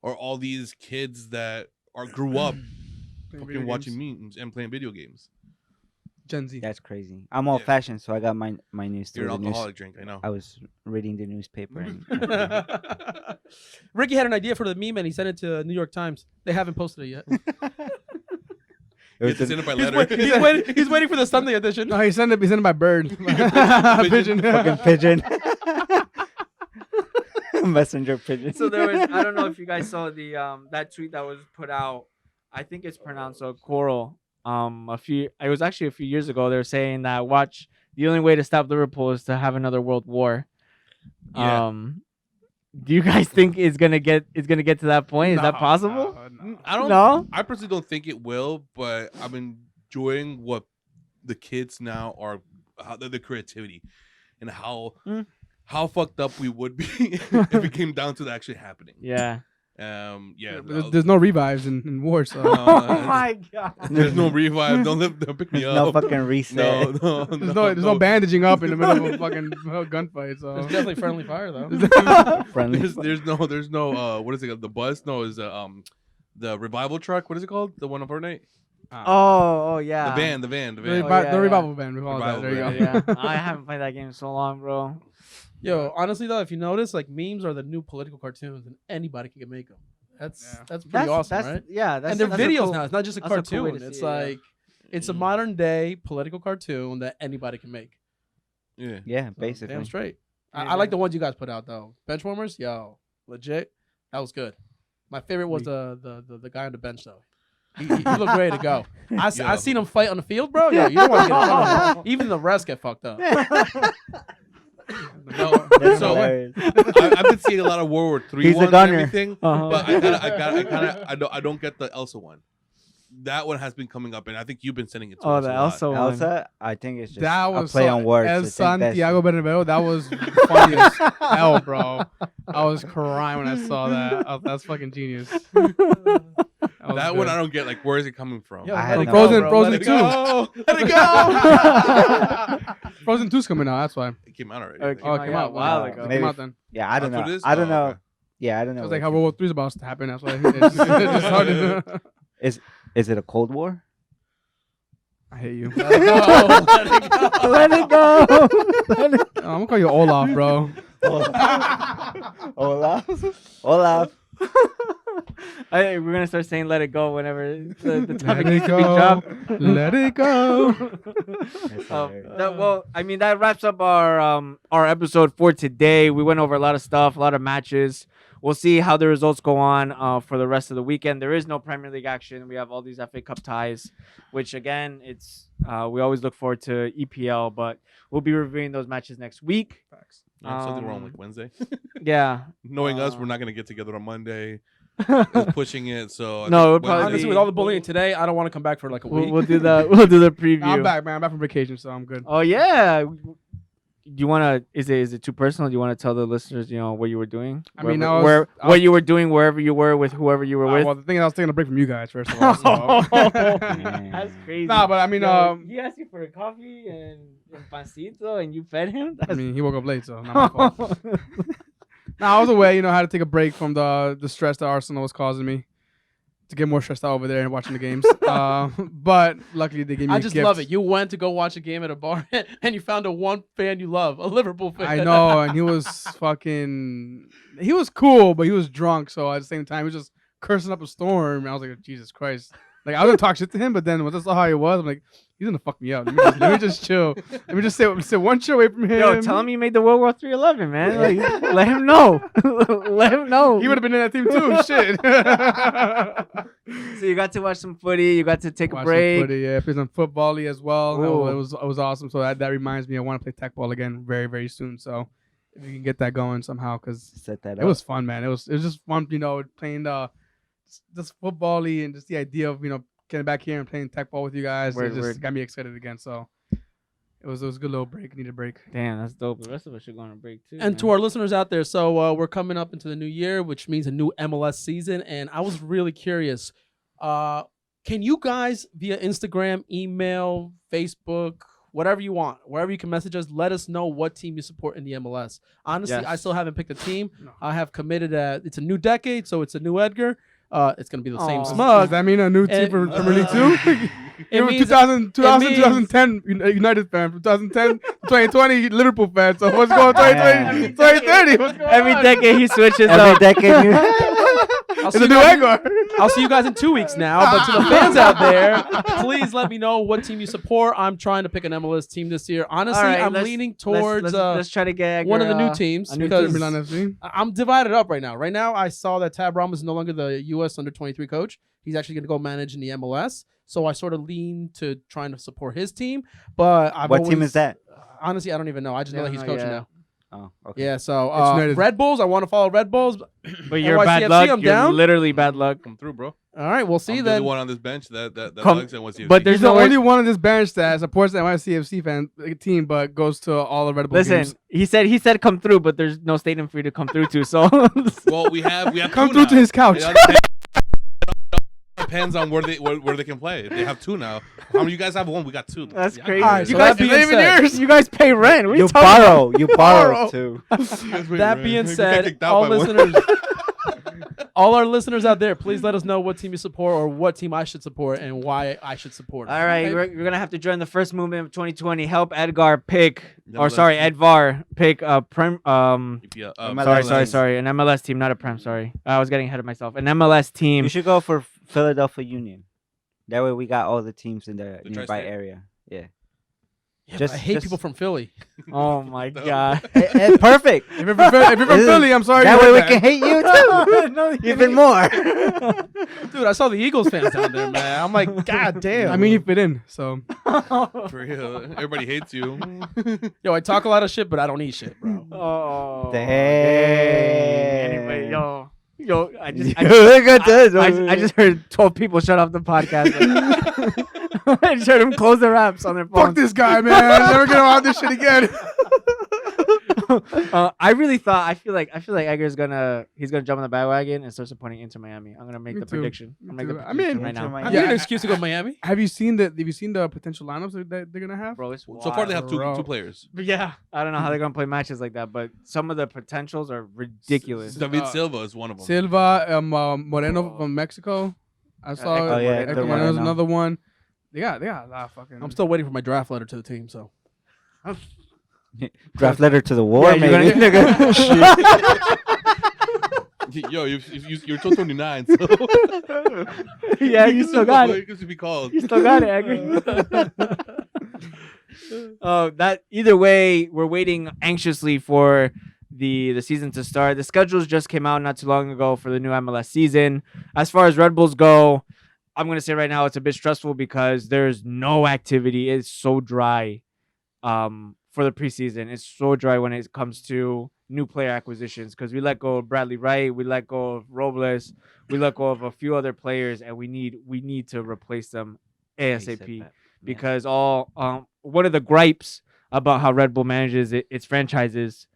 are all these kids that grew up Playing fucking video watching games. memes and playing video games. Gen Z. That's crazy. I'm old fashioned, so I got my news through You're an the news. alcoholic drink, I know. I was reading the newspaper. And Ricky had an idea for the meme and he sent it to New York Times. They haven't posted it yet. You have to send it by letter. He's waiting for the Sunday edition. No, he sent it by bird. Pigeon. fucking pigeon. Messenger pigeon. So there was, I don't know if you guys saw the that tweet that was put out. I think it's pronounced Coral. It was actually a few years ago. They were saying that the only way to stop Liverpool is to have another world war. Yeah. Do you guys think it's gonna get to that point? Is that possible? No. I don't. No. I personally don't think it will, but I'm enjoying what the kids now are, how the creativity, and how fucked up we would be if it came down to that actually happening. Yeah. Yeah. There's no revives in war, so. Oh my god. There's no revive. Don't pick me up. No fucking reset. There's no bandaging up in the middle of a fucking gunfight. So There's definitely friendly fire though. Friendly. There's no what is it? The bus? No, is the revival truck? What is it called? The one on Fortnite? Oh yeah. The van. The yeah. revival band. We call it that. Revival There you band. go. Yeah. I haven't played that game in so long, bro. Yo, honestly though, if you notice, like memes are the new political cartoons, and anybody can make them. That's pretty awesome, right? Yeah, And they're that's a videos cool- now. It's not just a that's a cool way cartoon. to It's see it, yeah. like it's a modern day political cartoon that anybody can make. Yeah. Yeah, So, basically. damn straight. Yeah, I like the ones you guys put out though. Benchwarmers, yo, legit. That was good. My favorite was the guy on the bench though. He looked ready to go. I seen him fight on the field, bro. Yo, you don't want to get in front of him. Even the refs get fucked up. No, That's so hilarious. I've been seeing a lot of World War III He's a ones and gunner. everything, Uh-huh. but I don't get the Elsa one. That one has been coming up, and I think you've been sending it to us the a lot. Elsa one. Elsa, I think it's just That a was play on words. I El think that's- Santiago Bernabeu. That was funny as hell, bro. I was crying when I saw that. That's fucking genius. That one I don't get. Like, where is it coming from? Yo, I let had it no- go, Frozen- bro. Frozen Let it 2. go. Let it go. Frozen 2's coming out. That's why. It came out already. Oh, I it think. came out, came yeah, out a while Wow. ago. Maybe Came out then. Yeah, I don't That's what know. it is? I don't Oh, know. okay. Yeah, I don't know. It's what like how it World War 3 is about to happen. That's why it just started. is. Is it a Cold War? I hate you. Let it go. Let it go. I'm gonna call you Olaf, bro. Olaf. We're gonna start saying "Let it go" whenever the Let topic it needs to be go. dropped. Let it go. That's hilarious. Well, I mean that wraps up our episode for today. We went over a lot of stuff, a lot of matches. We'll see how the results go on for the rest of the weekend. There is no Premier League action. We have all these FA Cup ties, which again, it's we always look forward to EPL, but we'll be reviewing those matches next week. Yeah, something wrong like Wednesday. Yeah. Knowing us, we're not gonna get together on Monday. It's pushing it, so I No, think it'll probably Wednesday- Honestly, with all the bullying today, I don't want to come back for like a week. We'll do the preview. I'm back, man. I'm back from vacation, so I'm good. Oh yeah. Do you want to? Is it too personal? Do you want to tell the listeners, what you were doing? I mean, what you were doing wherever you were with whoever you were with. Well, the thing is, I was taking a break from you guys first of all. So. That's crazy. Nah, but I mean, he asked you for a coffee and pancito, and you fed him. I mean, he woke up late, so not my fault. Nah, I was away. I had to take a break from the stress that Arsenal was causing me to get more stressed out over there and watching the games. But luckily, they gave me. I a just gift. love it. You went to go watch a game at a bar and you found a one fan you love, a Liverpool fan. I know, and he was he was cool, but he was drunk. So at the same time, he was just cursing up a storm. And I was like, Jesus Christ. Like, I was gonna talk shit to him, but then when I saw how he was, I'm like, he's gonna fuck me up. Let me just chill. Let me just sit one chair away from him. Yo, tell him you made the World War III 11, man. Like, let him know. Let him know. He would have been in that team too. Shit. So you got to watch some footy. You got to take Watch a some break. footy, yeah, play some football as well. Ooh. It was awesome. So that reminds me, I want to play tech ball again very, very soon. So if you can get that going somehow, because Set that it up. was fun, man. It was just fun, playing just football-y and just the idea of getting back here and playing tech ball with you guys. Word, It just word. got me excited again. So it was a good little break. Need a break. Damn, that's dope. The rest of us should go on a break too. And to our listeners out there, so we're coming up into the new year, which means a new MLS season. And I was really curious, can you guys via Instagram, email, Facebook, whatever you want, wherever you can message us, let us know what team you support in the MLS. Honestly, Yes. I still haven't picked a team. No. I have committed it's a new decade, so it's a new Edgar. It's gonna be the same Aw. Does smug. that mean a new team And- for Premier League too? It You're means 2010 United fan. From 2010 to 2020 Liverpool fan. So what's going on 2020, 2030? What's going Every on? decade he switches Every up. decade. I'll It's see, a you new guys, Edgar. I'll see you guys in 2 weeks now. But to the fans out there, please let me know what team you support. I'm trying to pick an MLS team this year. Honestly, All right, I'm let's- leaning towards Let's try to get one of the new a teams new because team. Milan FC. I'm divided up right now. Right now, I saw that Tab Ramos is no longer the U.S. under-23 coach. He's actually going to go manage in the MLS. So I sort of lean to trying to support his team. But What team is that? Honestly, I don't even know. I just know that he's coaching now. Oh, okay. Yeah, so United. Red Bulls. I want to follow Red Bulls. But you're NYCFC, bad luck. I'm You're down. literally bad luck. Come through, bro. All right, we'll see I'm then. the one on this bench that Come- likes NYCFC. but there's He's the no way- only one on this bench that supports the NYCFC fan team, but goes to all the Red Bull Listen, games. he said come through, but there's no stadium for you to come through to. So Well, we have Come two through now. to his couch. It depends on where they can play. They have two now. How many you guys have one? We got two. that's Yeah. crazy. All right, so you guys that being pay said- yours. You guys pay rent. What are You talking about? borrow. You borrow too. That being said, all listeners, all our listeners out there, please let us know what team you support or what team I should support and why I should support it. All right, Okay? we're gonna have to join the first movement of 2020. Help Edgar pick, No, or let's- sorry, Edvar pick Yeah, Prem. MLS. Sorry, an MLS team, not a Prem. Sorry, I was getting ahead of myself. An MLS team. You should go for Philadelphia Union. That way we got all the teams in the The nearby tri-state? area. Yeah. Yeah, but Just- I hate just- people from Philly. Oh my No. god. Perfect. If you're from Philly, I'm sorry. That you way heard we can hate you too. No, Even more. Dude, I saw the Eagles fans down there, man. I'm like, God damn. I mean, you fit in, so. For real. Everybody hates you. Yo, I talk a lot of shit, but I don't eat shit, bro. Oh. Dang. Anyway, yo, I just Look at this. I just heard 12 people shut off the podcast. I just heard them close their apps on their Fuck phone. this guy, man. Never gonna want this shit again. I really thought I feel like Edgar's gonna jump on the bandwagon and start supporting Inter Miami. I'm gonna make Me the too. prediction. Me I'm gonna make too. the I mean, prediction right Inter now. Miami. I need an Yeah, excuse to go to Miami. Have you seen the potential lineups that they're gonna have? Bro, it's So far, they have Bro. two players. But yeah, I don't know how they're gonna play matches like that, but some of the potentials are ridiculous. David Silva is one of them. Silva, Moreno from Mexico. I saw. Hector Oh, yeah, Moreno. Hector Moreno's Moreno. another one. They got a lot of fucking. I'm still waiting for my draft letter to the team, so. Draft letter to the war, Yeah, you're maybe. Yo, you're till 29, so Yeah, you still got it. You should be called. You still got it, Edgar. That either way, we're waiting anxiously for the season to start. The schedules just came out not too long ago for the new MLS season. As far as Red Bulls go, I'm gonna say right now it's a bit stressful because there's no activity. It's so dry for the preseason. It's so dry when it comes to new player acquisitions because we let go of Bradley Wright, we let go of Robles, we let go of a few other players, and we need to replace them ASAP. Because one of the gripes about how Red Bull manages its franchises,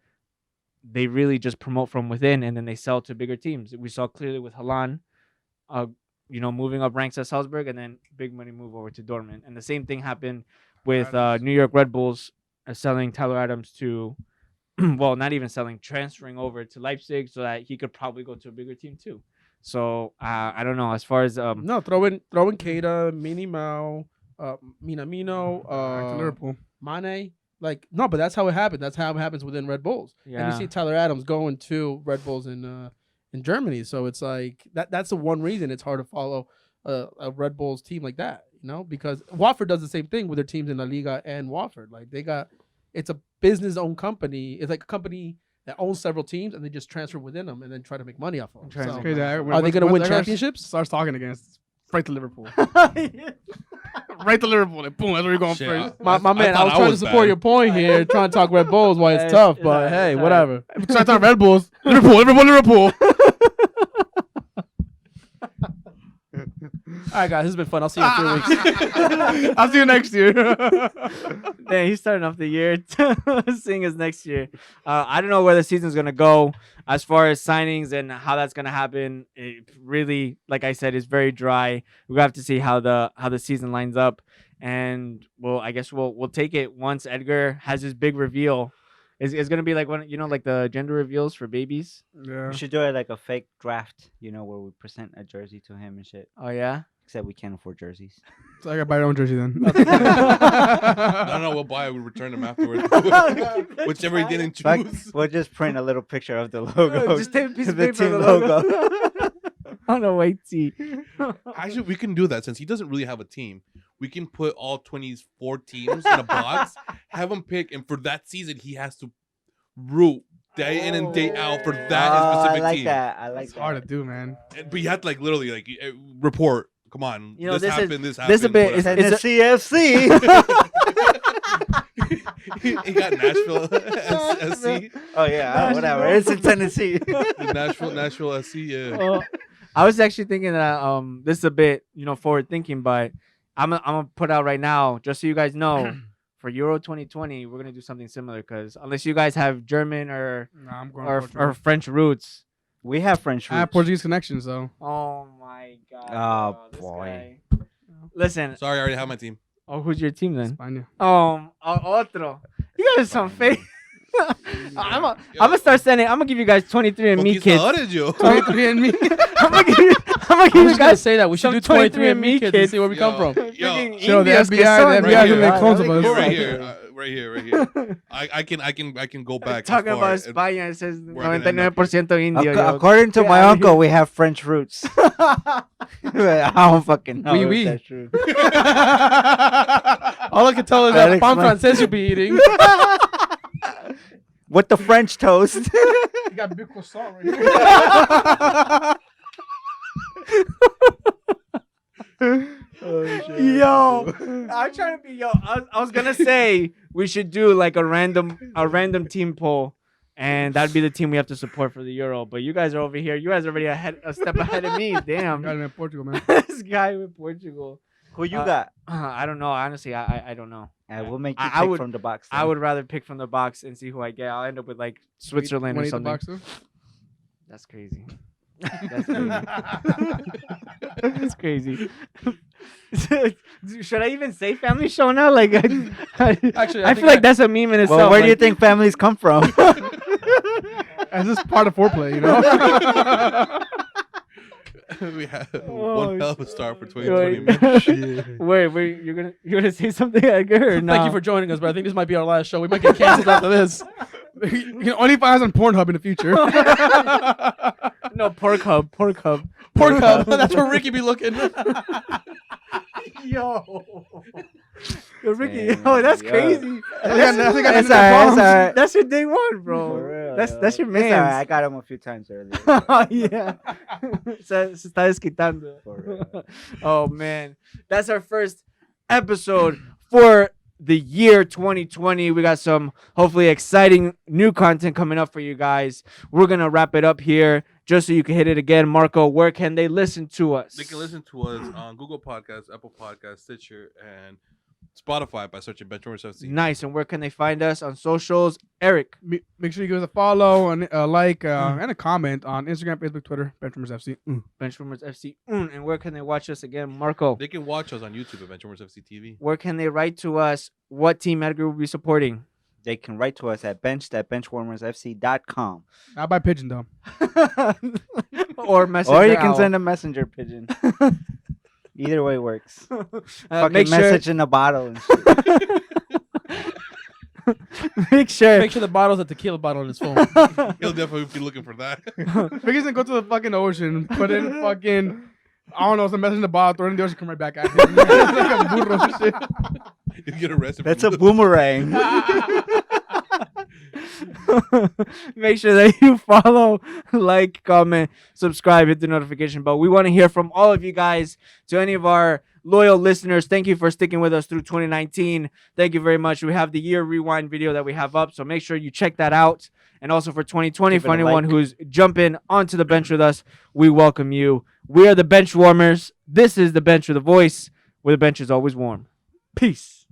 they really just promote from within and then they sell to bigger teams. We saw clearly with Halan, moving up ranks at Salzburg and then big money move over to Dortmund. And the same thing happened with New York Red Bulls selling Tyler Adams to, well, not even selling, transferring over to Leipzig so that he could probably go to a bigger team too. So I don't know. As far as No, throw in Keita, Mini Mao, Minamino, Back to Liverpool. Mane. Like, no, but that's how it happens. That's how it happens within Red Bulls. And Yeah. you see Tyler Adams going to Red Bulls in Germany. So it's like that's the one reason it's hard to follow a Red Bulls team like that, because Watford does the same thing with their teams in La Liga and Watford. Like it's a business owned company. It's like a company that owns several teams and they just transfer within them and then try to make money off of them. Trying to So, make Crazy. are they going to win championships? Starts talking against right to Liverpool. Right to Liverpool. And boom, that's where you're going Shit, first. My man, I thought was trying to was support bad. your point here, trying to talk Red Bulls why it's It's- tough, it's but alright, hey, it's whatever. So I thought Red Bulls. Liverpool. All right, guys, this has been fun. I'll see you in 3 weeks. I'll see you next year. Dang, he's starting off the year seeing us next year. I don't know where the season's gonna go as far as signings and how that's gonna happen. It really, like I said, is very dry. We have to see how the season lines up, and I guess we'll take it once Edgar has his big reveal. It's gonna be like like the gender reveals for babies. Yeah. We should do it like a fake draft, where we present a jersey to him and shit. Oh yeah, Except we can't afford jerseys. So I gotta buy my own jersey then. No, we'll buy it. We'll return them afterwards. Whichever he didn't choose. We'll just print a little picture of the logo. Just take a piece of The paper of team the logo. On a white tee. Actually, we can do that since he doesn't really have a team. We can put all 24 teams in a box, have him pick, and for that season, he has to root day in and day out for that specific I like team. that. I like It's that. hard to do, man. But you have to literally report. Come on, You know, this happened. this This a bit- happened. It's in the CFC. He got Nashville SC. Oh yeah, whatever. It's in Tennessee. Nashville SC. Yeah. I was actually thinking that this is a bit forward thinking, but I'm gonna put out right now just so you guys know for Euro 2020 we're gonna do something similar because unless you guys have German or Nah, I'm going or French roots. We have French I have roots. Portuguese connections though. Oh my god. Oh, this boy. guy. Listen. Sorry, I already have my team. Oh, who's your team then? España. Otro. You guys are some fake. I'm gonna start sending. I'm gonna give you guys 23 and me kids. 23 and me. I'm gonna give you I was just gonna guys say that we should some do 23 and 23andMe me kids and see where we come from. freaking Show the Indios que FBI. son. The right FBI here. can make clones of us. Cool. Right here. Right here. I can go back. Talking as far about and- España, it says We're gonna end up 99% indio. yo. According to Get my outta uncle, here. we have French roots. I don't fucking know Oui, if oui. that's true. All I can tell is That that pan explains- francés you'll be eating. With the French toast. You got big croissant right here. Yo, I'm trying to be I was gonna say we should do like a random team poll, and that'd be the team we have to support for the Euro. But you guys are over here. You guys are already a step ahead of me. Got Damn, it in Portugal, man. this guy with Portugal. Who you Uh, got? I don't know. Honestly, I don't know. We'll make you I pick would- from the box. I would rather pick from the box and see who I get. I'll end up with like Switzerland or Wanna eat the something. box, too? That's crazy. That's crazy. That's crazy. Should I even say family show now? Like, Actually, I feel like that's a meme in itself. Well, where do you like- think families come from? That's just part of foreplay, you know? We have Oh, one hell of a start for Wait, 2020. wait, you're gonna say something, Edgar? Or no? Thank you for joining us, but I think this might be our last show. We might get canceled after this. You can only find us on Pornhub in the future. No, Pork Hub. Pork Hub. That's where Ricky be looking. Yo, Ricky. Damn, Yo, that's yo. crazy. I think I It's ended up alright, wrong. it's alright. That's your day one, For bro. real, That's your It's alright, I man. got him a few times earlier. Oh yeah. Se está desquitando. For real. Oh man, that's our first episode for the year 2020. We got some hopefully exciting new content coming up for you guys. We're gonna wrap it up here just so you can hit it again. Marco, where can they listen to us? They can listen to us on Google Podcasts, Apple Podcasts, Stitcher, and Spotify by searching Benchwarmers FC. Nice. And where can they find us on socials? Eric. Make sure you give us a follow, and a like, and a comment on Instagram, Facebook, Twitter, Benchwarmers FC. Benchwarmers FC. And where can they watch us again? Marco. They can watch us on YouTube at Benchwarmers FC TV. Where can they write to us? What team Edgar will be supporting? They can write to us at bench@benchwarmersfc.com. Not by pigeon, though. Or message. Or you can send a messenger pigeon. Either way works. Fucking make sure, message in a bottle and shit. make sure. Make sure the bottle's a tequila bottle on his phone. He'll definitely be looking for that. Biggest thing, go to the fucking ocean, put in fucking, I don't know, some message in the bottle, throw it in the ocean, come right back at him. It's like a burro and shit. You get arrested. That's for a boomerang. Make sure that you follow, like, comment, subscribe, hit the notification bell. We want to hear from all of you guys. To any of our loyal listeners, thank you for sticking with us through 2019. Thank you very much. We have the year rewind video that we have up, so make sure you check that out. And also for 2020, Give it for a anyone like. who's jumping onto the bench with us, we welcome you. We are the Bench Warmers. This is the Bench with a Voice, where the bench is always warm. Peace.